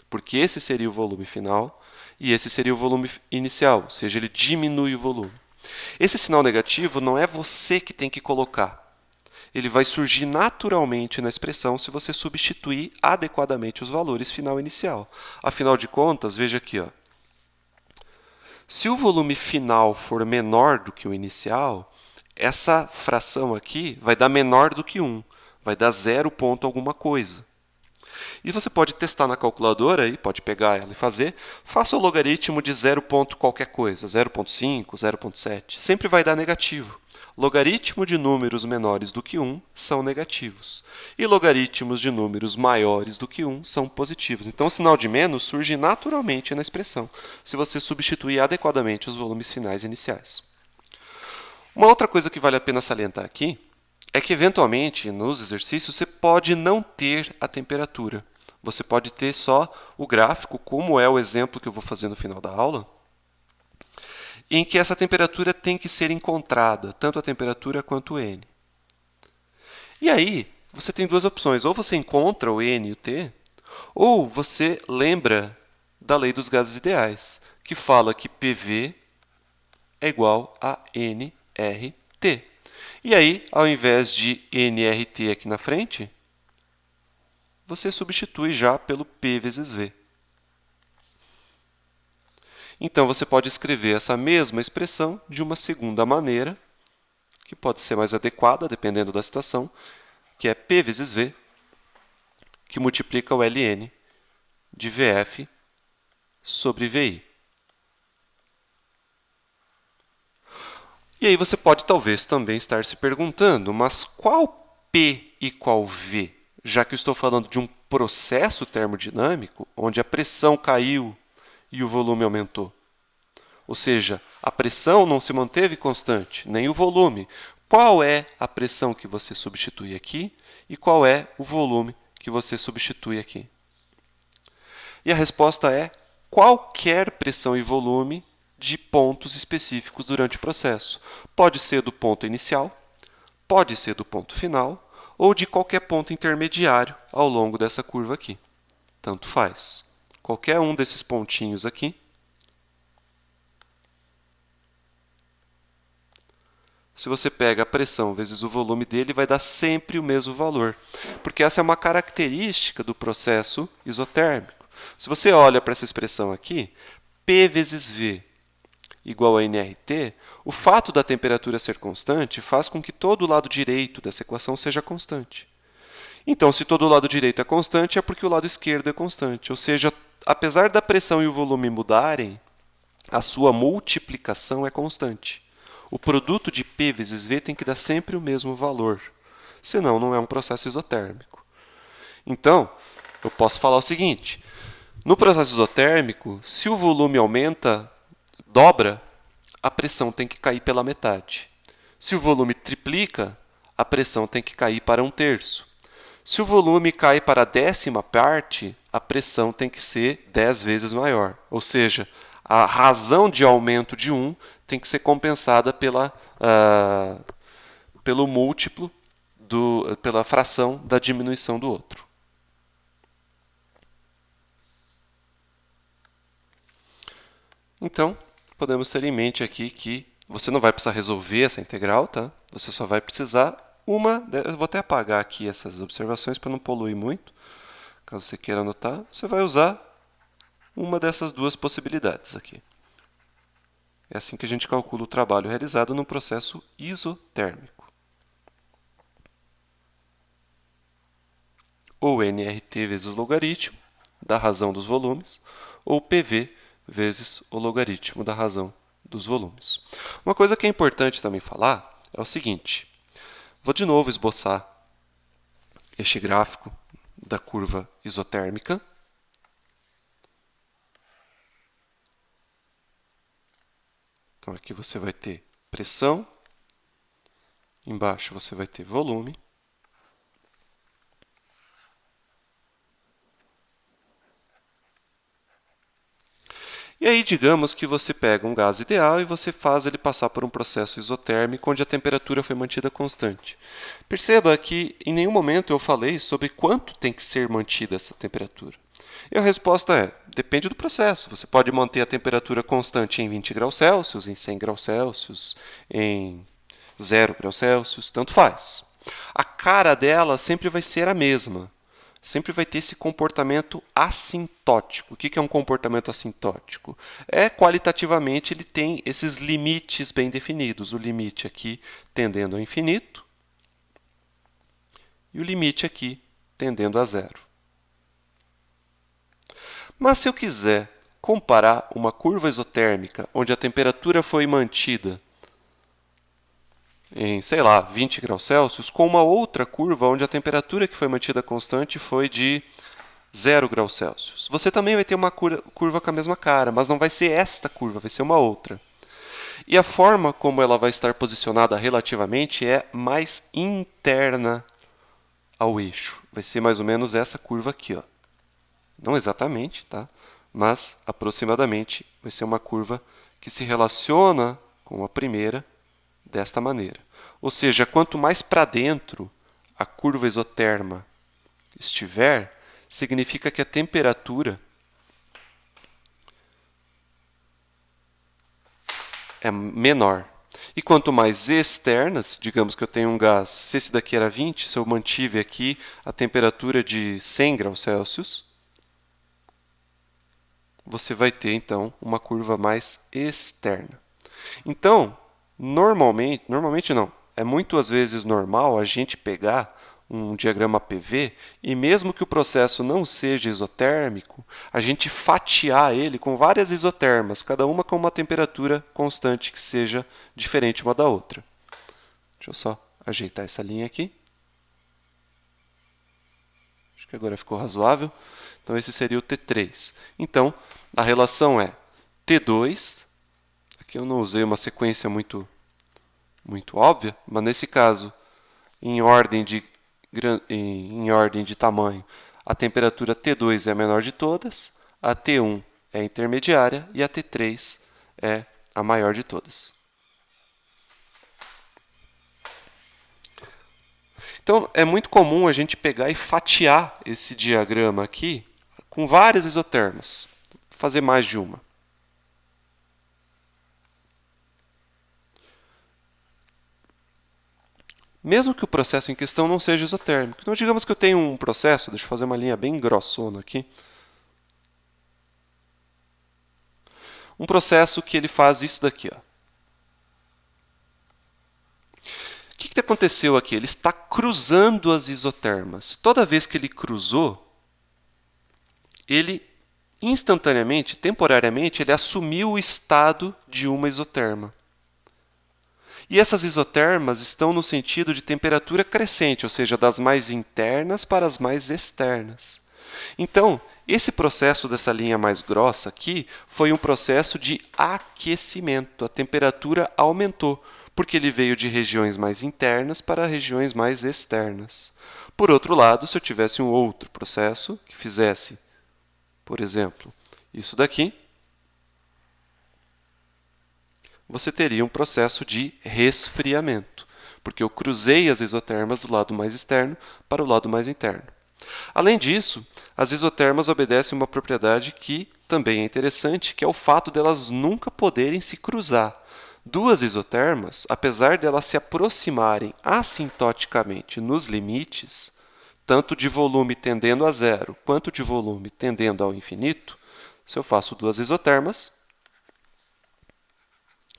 porque esse seria o volume final e esse seria o volume inicial, ou seja, ele diminui o volume. Esse sinal negativo não é você que tem que colocar. Ele vai surgir naturalmente na expressão se você substituir adequadamente os valores final e inicial. Afinal de contas, veja aqui, ó. Se o volume final for menor do que o inicial, essa fração aqui vai dar menor do que 1, vai dar 0 ponto alguma coisa. E você pode testar na calculadora, e pode pegar ela e fazer, faça o logaritmo de 0 ponto qualquer coisa, 0,5, 0,7, sempre vai dar negativo. logaritmo de números menores do que 1 são negativos. E logaritmos de números maiores do que 1 são positivos. Então, o sinal de menos surge naturalmente na expressão, se você substituir adequadamente os volumes finais e iniciais. Uma outra coisa que vale a pena salientar aqui é que, eventualmente, nos exercícios, você pode não ter a temperatura. Você pode ter só o gráfico, como é o exemplo que eu vou fazer no final da aula, em que essa temperatura tem que ser encontrada, tanto a temperatura quanto o N. E aí, você tem duas opções. Ou você encontra o N e o T, ou você lembra da lei dos gases ideais, que fala que PV é igual a nRT. E aí, ao invés de nRT aqui na frente, você substitui já pelo P vezes V. Então, você pode escrever essa mesma expressão de uma segunda maneira, que pode ser mais adequada, dependendo da situação, que é P vezes V, que multiplica o ln de VF sobre VI. E aí você pode talvez também estar se perguntando, mas qual P e qual V? Já que eu estou falando de um processo termodinâmico, onde a pressão caiu e o volume aumentou. Ou seja, a pressão não se manteve constante, nem o volume. Qual é a pressão que você substitui aqui e qual é o volume que você substitui aqui? E a resposta é qualquer pressão e volume de pontos específicos durante o processo. Pode ser do ponto inicial, pode ser do ponto final ou de qualquer ponto intermediário ao longo dessa curva aqui. Tanto faz. Qualquer um desses pontinhos aqui se você pega a pressão vezes o volume dele, vai dar sempre o mesmo valor, porque essa é uma característica do processo isotérmico. Se você olha para essa expressão aqui, P vezes V igual a nRT, o fato da temperatura ser constante faz com que todo o lado direito dessa equação seja constante. Então, se todo o lado direito é constante, é porque o lado esquerdo é constante. Ou seja, apesar da pressão e o volume mudarem, a sua multiplicação é constante. O produto de P vezes V tem que dar sempre o mesmo valor, senão não é um processo isotérmico. Então, eu posso falar o seguinte, no processo isotérmico, se o volume aumenta, dobra, a pressão tem que cair pela metade. Se o volume triplica, a pressão tem que cair para 1/3. Se o volume cai para a 10ª parte, a pressão tem que ser 10 vezes maior. Ou seja, a razão de aumento de 1 tem que ser compensada pelo múltiplo, pela fração da diminuição do outro. Então, podemos ter em mente aqui que você não vai precisar resolver essa integral, tá? Você só vai precisar eu vou até apagar aqui essas observações para não poluir muito. Caso você queira anotar, você vai usar uma dessas duas possibilidades aqui. É assim que a gente calcula o trabalho realizado no processo isotérmico. Ou nRT vezes o logaritmo da razão dos volumes, ou PV vezes o logaritmo da razão dos volumes. Uma coisa que é importante também falar é o seguinte. Vou de novo esboçar este gráfico da curva isotérmica. Então, aqui você vai ter pressão, embaixo você vai ter volume. E aí, digamos que você pega um gás ideal e você faz ele passar por um processo isotérmico onde a temperatura foi mantida constante. Perceba que em nenhum momento eu falei sobre quanto tem que ser mantida essa temperatura. E a resposta é, depende do processo. Você pode manter a temperatura constante em 20 graus Celsius, em 100 graus Celsius, em 0 graus Celsius, tanto faz. A cara dela sempre vai ser a mesma. Sempre vai ter esse comportamento assintótico. O que é um comportamento assintótico? Qualitativamente, ele tem esses limites bem definidos. O limite aqui tendendo ao infinito e o limite aqui tendendo a zero. Mas se eu quiser comparar uma curva isotérmica onde a temperatura foi mantida em, sei lá, 20 graus Celsius, com uma outra curva onde a temperatura que foi mantida constante foi de 0 graus Celsius. Você também vai ter uma curva com a mesma cara, mas não vai ser esta curva, vai ser uma outra. E a forma como ela vai estar posicionada relativamente é mais interna ao eixo. Vai ser mais ou menos essa curva aqui, ó. Não exatamente, tá? Mas aproximadamente vai ser uma curva que se relaciona com a primeira desta maneira. Ou seja, quanto mais para dentro a curva isoterma estiver, significa que a temperatura é menor. E quanto mais externas, digamos que eu tenho um gás, se esse daqui era 20, se eu mantive aqui a temperatura de 100 graus Celsius, você vai ter, então, uma curva mais externa. Então, normalmente não, é muitas vezes normal a gente pegar um diagrama PV e mesmo que o processo não seja isotérmico, a gente fatiar ele com várias isotermas, cada uma com uma temperatura constante que seja diferente uma da outra. Deixa eu só ajeitar essa linha aqui. Acho que agora ficou razoável. Então, esse seria o T3. Então, a relação é T2. Aqui eu não usei uma sequência muito óbvia, mas nesse caso, em ordem de tamanho, a temperatura T2 é a menor de todas, a T1 é a intermediária e a T3 é a maior de todas. Então, é muito comum a gente pegar e fatiar esse diagrama aqui com várias isotermas, fazer mais de uma. Mesmo que o processo em questão não seja isotérmico. Então, digamos que eu tenho um processo, deixa eu fazer uma linha bem grossona aqui. Um processo que ele faz isso daqui. Ó. O que aconteceu aqui? Ele está cruzando as isotermas. Toda vez que ele cruzou, ele instantaneamente, temporariamente, ele assumiu o estado de uma isoterma. E essas isotermas estão no sentido de temperatura crescente, ou seja, das mais internas para as mais externas. Então, esse processo dessa linha mais grossa aqui foi um processo de aquecimento. A temperatura aumentou, porque ele veio de regiões mais internas para regiões mais externas. Por outro lado, se eu tivesse um outro processo que fizesse, por exemplo, isso daqui, você teria um processo de resfriamento, porque eu cruzei as isotermas do lado mais externo para o lado mais interno. Além disso, as isotermas obedecem uma propriedade que também é interessante, que é o fato delas nunca poderem se cruzar. Duas isotermas, apesar de elas se aproximarem assintoticamente nos limites, tanto de volume tendendo a zero quanto de volume tendendo ao infinito, se eu faço duas isotermas,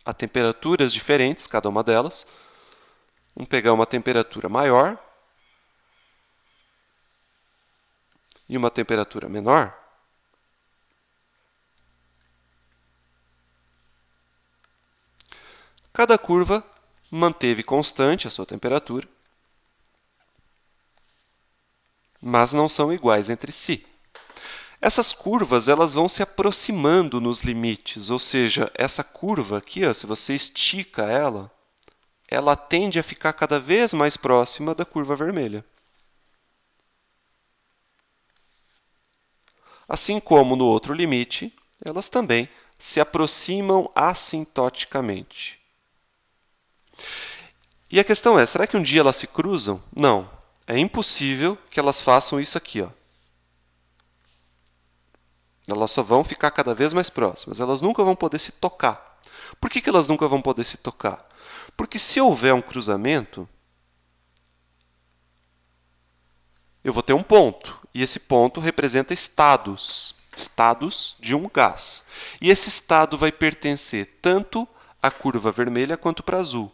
a temperaturas diferentes, cada uma delas. Vamos pegar uma temperatura maior e uma temperatura menor. Cada curva manteve constante a sua temperatura, mas não são iguais entre si. Essas curvas elas vão se aproximando nos limites, ou seja, essa curva aqui, ó, se você estica ela tende a ficar cada vez mais próxima da curva vermelha. Assim como no outro limite, elas também se aproximam assintoticamente. E a questão é, será que um dia elas se cruzam? Não, é impossível que elas façam isso aqui, ó. Elas só vão ficar cada vez mais próximas. Elas nunca vão poder se tocar. Por que elas nunca vão poder se tocar? Porque se houver um cruzamento, eu vou ter um ponto. E esse ponto representa estados. Estados de um gás. E esse estado vai pertencer tanto à curva vermelha quanto para a azul.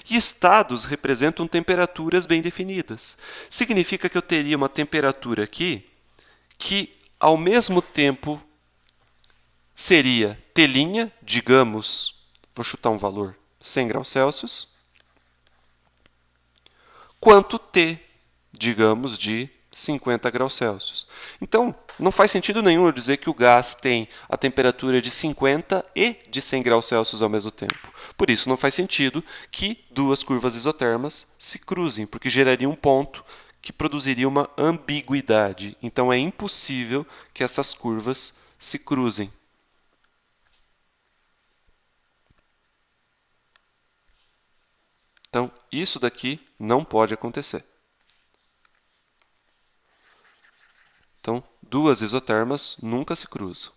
E estados representam temperaturas bem definidas. Significa que eu teria uma temperatura aqui que ao mesmo tempo seria T', digamos, vou chutar um valor, 100 graus Celsius, quanto T, digamos, de 50 graus Celsius. Então, não faz sentido nenhum eu dizer que o gás tem a temperatura de 50 e de 100 graus Celsius ao mesmo tempo. Por isso, não faz sentido que duas curvas isotermas se cruzem, porque geraria um ponto que produziria uma ambiguidade. Então, é impossível que essas curvas se cruzem. Então, isso daqui não pode acontecer. Então, duas isotermas nunca se cruzam.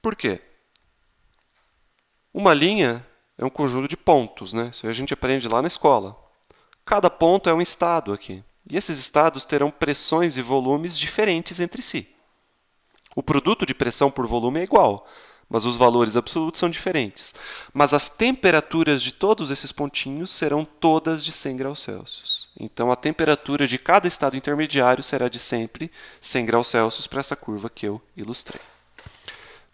Por quê? Uma linha é um conjunto de pontos, né? Isso a gente aprende lá na escola. Cada ponto é um estado aqui. E esses estados terão pressões e volumes diferentes entre si. O produto de pressão por volume é igual, mas os valores absolutos são diferentes. Mas as temperaturas de todos esses pontinhos serão todas de 100 graus Celsius. Então, a temperatura de cada estado intermediário será de sempre 100 graus Celsius para essa curva que eu ilustrei.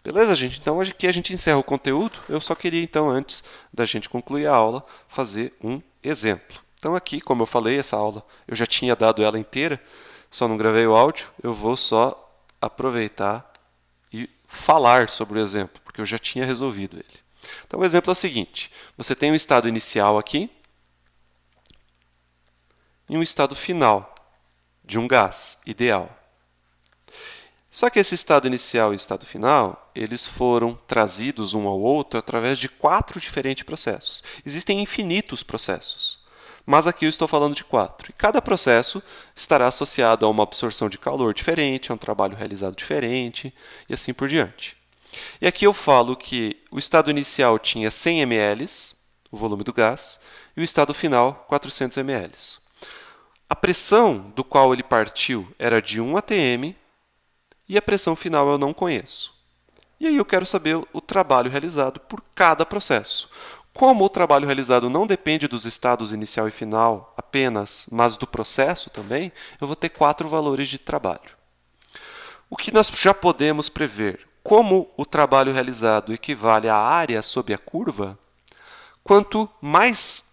Beleza, gente? Então, aqui a gente encerra o conteúdo. Eu só queria, então, antes da gente concluir a aula, fazer um exemplo. Então, aqui, como eu falei, essa aula eu já tinha dado ela inteira, só não gravei o áudio. Eu vou só aproveitar e falar sobre o exemplo, porque eu já tinha resolvido ele. Então, o exemplo é o seguinte. Você tem um estado inicial aqui e um estado final de um gás ideal. Só que esse estado inicial e estado final, eles foram trazidos um ao outro através de 4 diferentes processos. Existem infinitos processos, mas aqui eu estou falando de 4. E cada processo estará associado a uma absorção de calor diferente, a um trabalho realizado diferente, e assim por diante. E aqui eu falo que o estado inicial tinha 100 ml, o volume do gás, e o estado final 400 ml. A pressão do qual ele partiu era de 1 atm, e a pressão final eu não conheço. E aí eu quero saber o trabalho realizado por cada processo. Como o trabalho realizado não depende dos estados inicial e final apenas, mas do processo também, eu vou ter 4 valores de trabalho. O que nós já podemos prever? Como o trabalho realizado equivale à área sob a curva, quanto mais,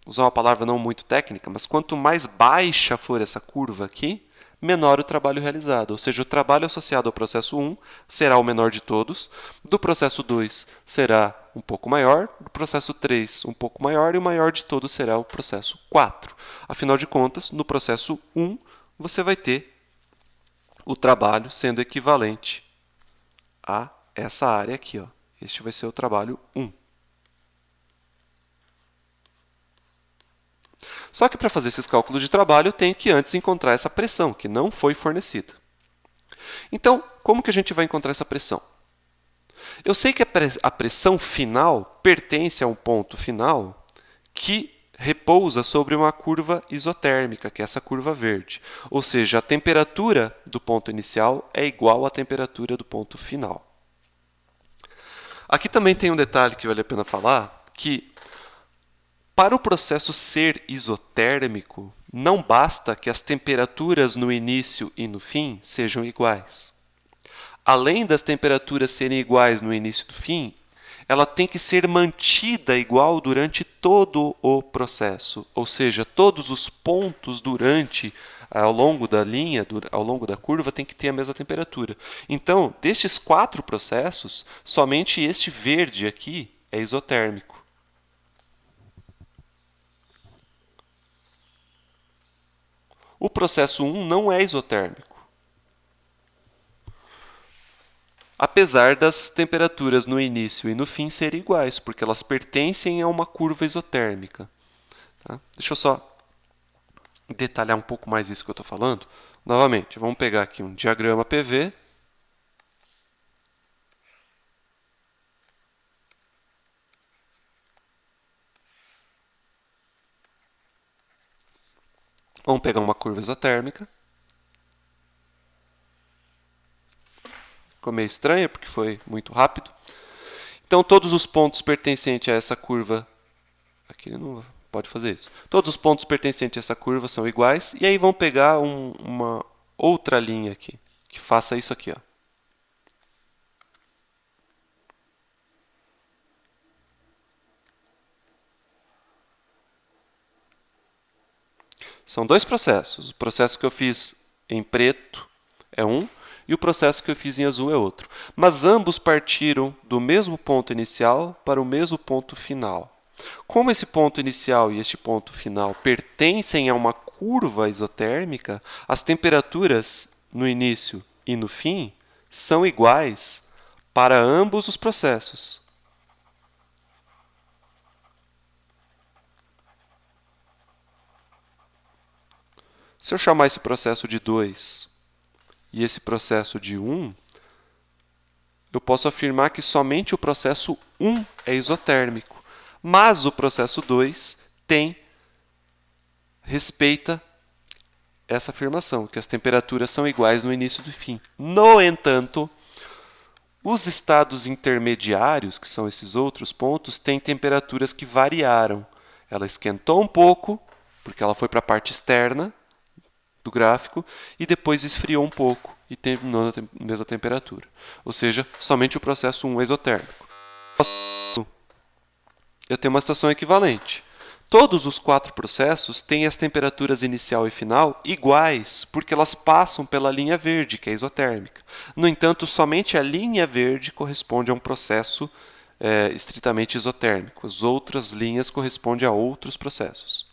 usar uma palavra não muito técnica, mas quanto mais baixa for essa curva aqui, menor o trabalho realizado. Ou seja, o trabalho associado ao processo 1 será o menor de todos, do processo 2 será um pouco maior, do processo 3 um pouco maior, e o maior de todos será o processo 4. Afinal de contas, no processo 1, você vai ter o trabalho sendo equivalente a essa área aqui. Ó. Este vai ser o trabalho 1. Só que para fazer esses cálculos de trabalho, eu tenho que antes encontrar essa pressão, que não foi fornecida. Então, como que a gente vai encontrar essa pressão? Eu sei que a pressão final pertence a um ponto final que repousa sobre uma curva isotérmica, que é essa curva verde. Ou seja, a temperatura do ponto inicial é igual à temperatura do ponto final. Aqui também tem um detalhe que vale a pena falar, que para o processo ser isotérmico, não basta que as temperaturas no início e no fim sejam iguais. Além das temperaturas serem iguais no início e no fim, ela tem que ser mantida igual durante todo o processo, ou seja, todos os pontos ao longo da linha, ao longo da curva, tem que ter a mesma temperatura. Então, destes 4 processos, somente este verde aqui é isotérmico. O processo 1 não é isotérmico, apesar das temperaturas no início e no fim serem iguais, porque elas pertencem a uma curva isotérmica. Tá? Deixa eu só detalhar um pouco mais isso que eu estou falando. Novamente, vamos pegar aqui um diagrama PV. Vamos pegar uma curva isotérmica. Ficou meio estranho porque foi muito rápido. Então, todos os pontos pertencentes a essa curva... Aqui ele não pode fazer isso. Todos os pontos pertencentes a essa curva são iguais. E aí vamos pegar uma outra linha aqui, que faça isso aqui, ó. São dois processos. O processo que eu fiz em preto é um, e o processo que eu fiz em azul é outro. Mas ambos partiram do mesmo ponto inicial para o mesmo ponto final. Como esse ponto inicial e este ponto final pertencem a uma curva isotérmica, as temperaturas no início e no fim são iguais para ambos os processos. Se eu chamar esse processo de 2 e esse processo de 1, eu posso afirmar que somente o processo 1 é isotérmico, mas o processo 2 respeita essa afirmação, que as temperaturas são iguais no início e no fim. No entanto, os estados intermediários, que são esses outros pontos, têm temperaturas que variaram. Ela esquentou um pouco, porque ela foi para a parte externa do gráfico, e depois esfriou um pouco e terminou na mesma temperatura. Ou seja, somente o processo 1 é isotérmico. Eu tenho uma situação equivalente. Todos os 4 processos têm as temperaturas inicial e final iguais, porque elas passam pela linha verde, que é isotérmica. No entanto, somente a linha verde corresponde a um processo estritamente isotérmico. As outras linhas correspondem a outros processos.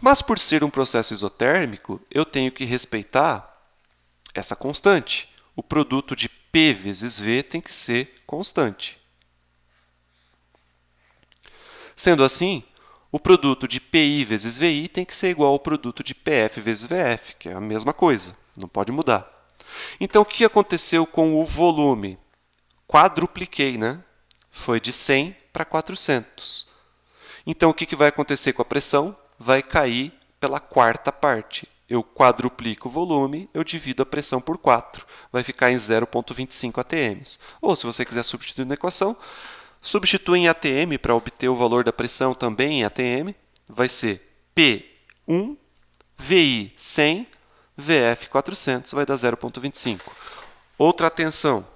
Mas, por ser um processo isotérmico, eu tenho que respeitar essa constante. O produto de P vezes V tem que ser constante. Sendo assim, o produto de PI vezes VI tem que ser igual ao produto de PF vezes VF, que é a mesma coisa, não pode mudar. Então, o que aconteceu com o volume? Quadrupliquei, né? Foi de 100 para 400. Então, o que vai acontecer com a pressão? Vai cair pela quarta parte. Eu quadruplico o volume, eu divido a pressão por 4. Vai ficar em 0,25 atms. Ou, se você quiser substituir na equação, substitui em atm para obter o valor da pressão também em atm. Vai ser P1, VI 100, VF 400, vai dar 0,25. Outra atenção.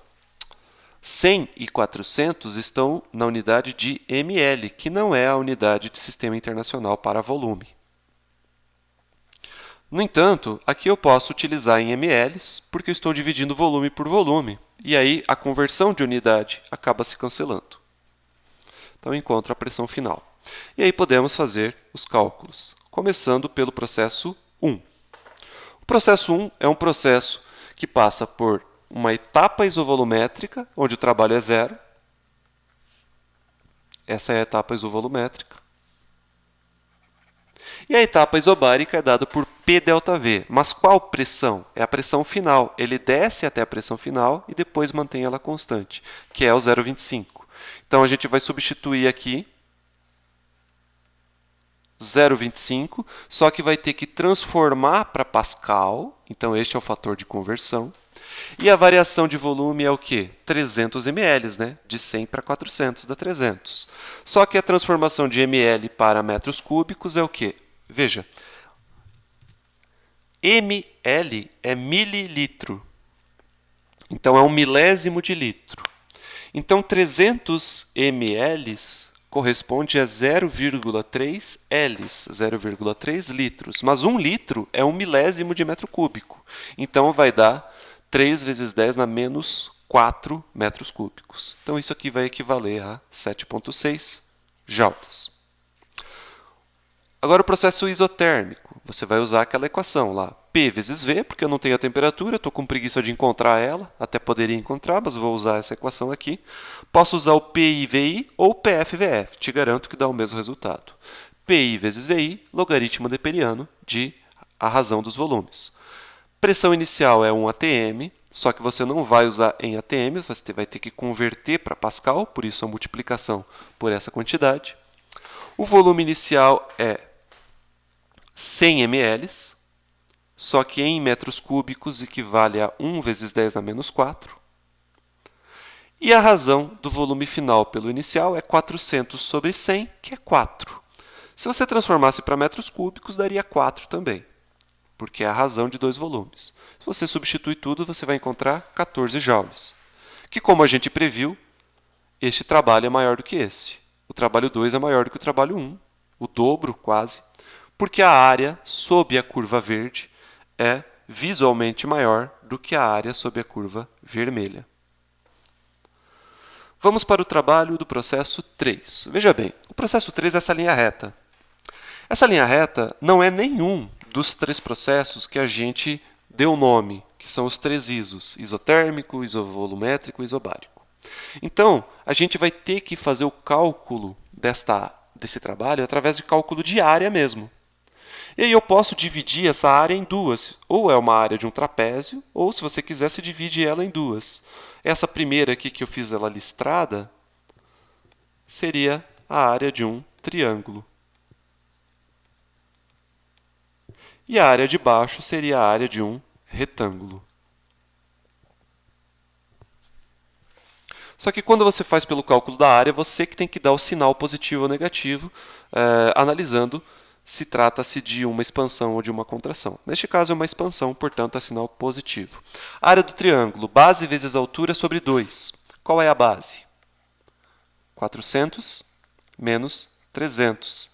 100 e 400 estão na unidade de ml, que não é a unidade de Sistema Internacional para volume. No entanto, aqui eu posso utilizar em ml, porque eu estou dividindo volume por volume, e aí a conversão de unidade acaba se cancelando. Então, eu encontro a pressão final. E aí podemos fazer os cálculos, começando pelo processo 1. O processo 1 é um processo que passa por uma etapa isovolumétrica, onde o trabalho é zero. Essa é a etapa isovolumétrica. E a etapa isobárica é dada por P ΔV. Mas qual pressão? É a pressão final. Ele desce até a pressão final e depois mantém ela constante, que é o 0,25. Então, a gente vai substituir aqui 0,25, só que vai ter que transformar para Pascal. Então, este é o fator de conversão. E a variação de volume é o quê? 300 ml, né? De 100 para 400 dá 300. Só que a transformação de ml para metros cúbicos é o quê? Veja, ml é mililitro. Então, é um milésimo de litro. Então, 300 ml corresponde a 0,3 Ls, 0,3 litros. Mas 1 litro é um milésimo de metro cúbico. Então, vai dar 3 vezes 10 na menos 4 metros cúbicos. Então, isso aqui vai equivaler a 7,6 joules. Agora, o processo isotérmico. Você vai usar aquela equação lá, P vezes V, porque eu não tenho a temperatura, estou com preguiça de encontrar ela, até poderia encontrar, mas vou usar essa equação aqui. Posso usar o PI/VI ou PF/VF, te garanto que dá o mesmo resultado. PI vezes VI, logaritmo neperiano de a razão dos volumes. Pressão inicial é 1 atm, só que você não vai usar em atm, você vai ter que converter para Pascal, por isso a multiplicação por essa quantidade. O volume inicial é 100 ml, só que em metros cúbicos equivale a 1 vezes 10 na menos 4. E a razão do volume final pelo inicial é 400 sobre 100, que é 4. Se você transformasse para metros cúbicos, daria 4 também, porque é a razão de dois volumes. Se você substitui tudo, você vai encontrar 14 joules, que, como a gente previu, este trabalho é maior do que este. O trabalho 2 é maior do que o trabalho 1, o dobro quase, porque a área sob a curva verde é visualmente maior do que a área sob a curva vermelha. Vamos para o trabalho do processo 3. Veja bem, o processo 3 é essa linha reta. Essa linha reta não é nenhum dos três processos que a gente deu nome, que são os três ISOs, isotérmico, isovolumétrico e isobárico. Então, a gente vai ter que fazer o cálculo desse trabalho através de cálculo de área mesmo. E aí eu posso dividir essa área em duas. Ou é uma área de um trapézio, ou, se você quiser, se divide ela em duas. Essa primeira aqui, que eu fiz ela listrada, seria a área de um triângulo. E a área de baixo seria a área de um retângulo. Só que quando você faz pelo cálculo da área, você que tem que dar o sinal positivo ou negativo, analisando se trata-se de uma expansão ou de uma contração. Neste caso é uma expansão, portanto é sinal positivo. Área do triângulo, base vezes altura sobre 2. Qual é a base? 400 menos 300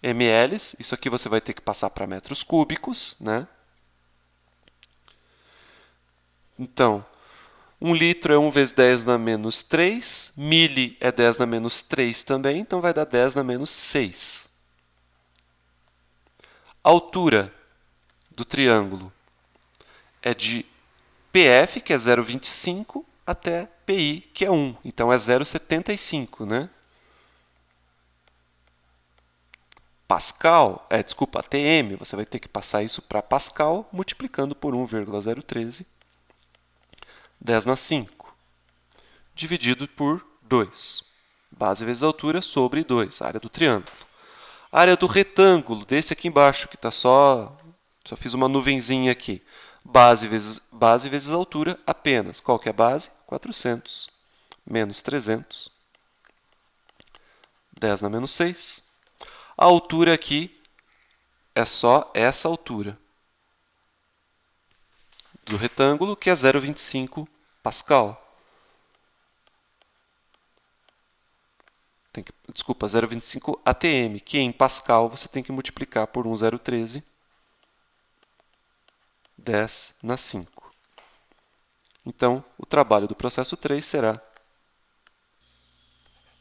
ml. Isso aqui você vai ter que passar para metros cúbicos, né? Então, 1 litro é 1 vezes 10 na menos 3, mili é 10 na menos 3 também, então vai dar 10 na menos 6. A altura do triângulo é de PF, que é 0,25, até PI, que é 1. Então, é 0,75, né? Pascal, ATM, você vai ter que passar isso para Pascal, multiplicando por 1,013, 10 na 5, dividido por 2. Base vezes altura sobre 2, área do triângulo. A área do retângulo, desse aqui embaixo, que está só fiz uma nuvenzinha aqui. Base vezes altura apenas. Qual que é a base? 400 menos 300. 10 na menos 6. A altura aqui é só essa altura do retângulo, que é 0,25 Pascal. Desculpa, 0,25 ATM, que em Pascal você tem que multiplicar por 1,013, 10 na 5. Então, o trabalho do processo 3 será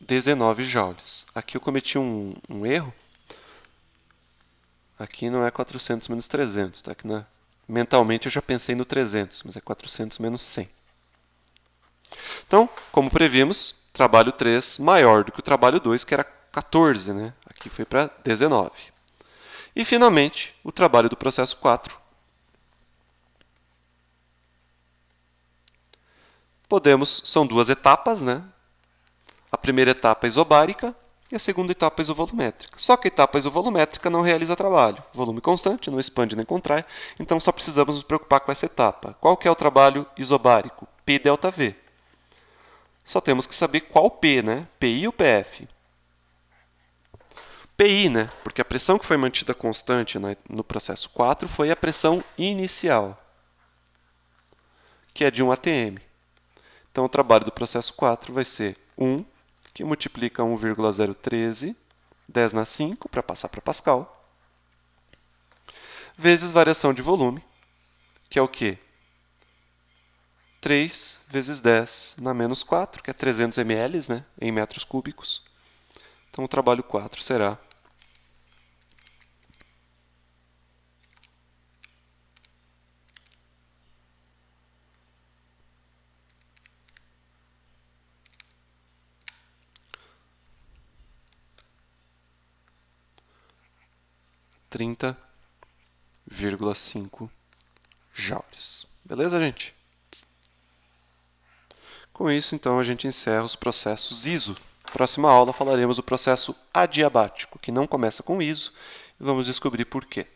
19 joules. Aqui eu cometi um erro. Aqui não é 400 menos 300. Tá? Aqui mentalmente eu já pensei no 300, mas é 400 menos 100. Então, como previmos, trabalho 3 maior do que o trabalho 2, que era 14, né? Aqui foi para 19. E, finalmente, o trabalho do processo 4. São duas etapas, né? A primeira etapa é isobárica e a segunda etapa é isovolumétrica. Só que a etapa isovolumétrica não realiza trabalho. Volume constante, não expande nem contrai, então só precisamos nos preocupar com essa etapa. Qual que é o trabalho isobárico? P delta V. Só temos que saber qual P, né? PI ou PF? PI, né? Porque a pressão que foi mantida constante no processo 4 foi a pressão inicial, que é de 1 atm. Então, o trabalho do processo 4 vai ser 1, que multiplica 1,013, 10 na 5, para passar para Pascal, vezes variação de volume, que é o quê? 3 vezes 10 na menos 4, que é 300 ml, né, em metros cúbicos. Então, o trabalho 4 será 30,5 joules. Beleza, gente? Com isso, então, a gente encerra os processos ISO. Na próxima aula falaremos do processo adiabático, que não começa com ISO, e vamos descobrir por quê.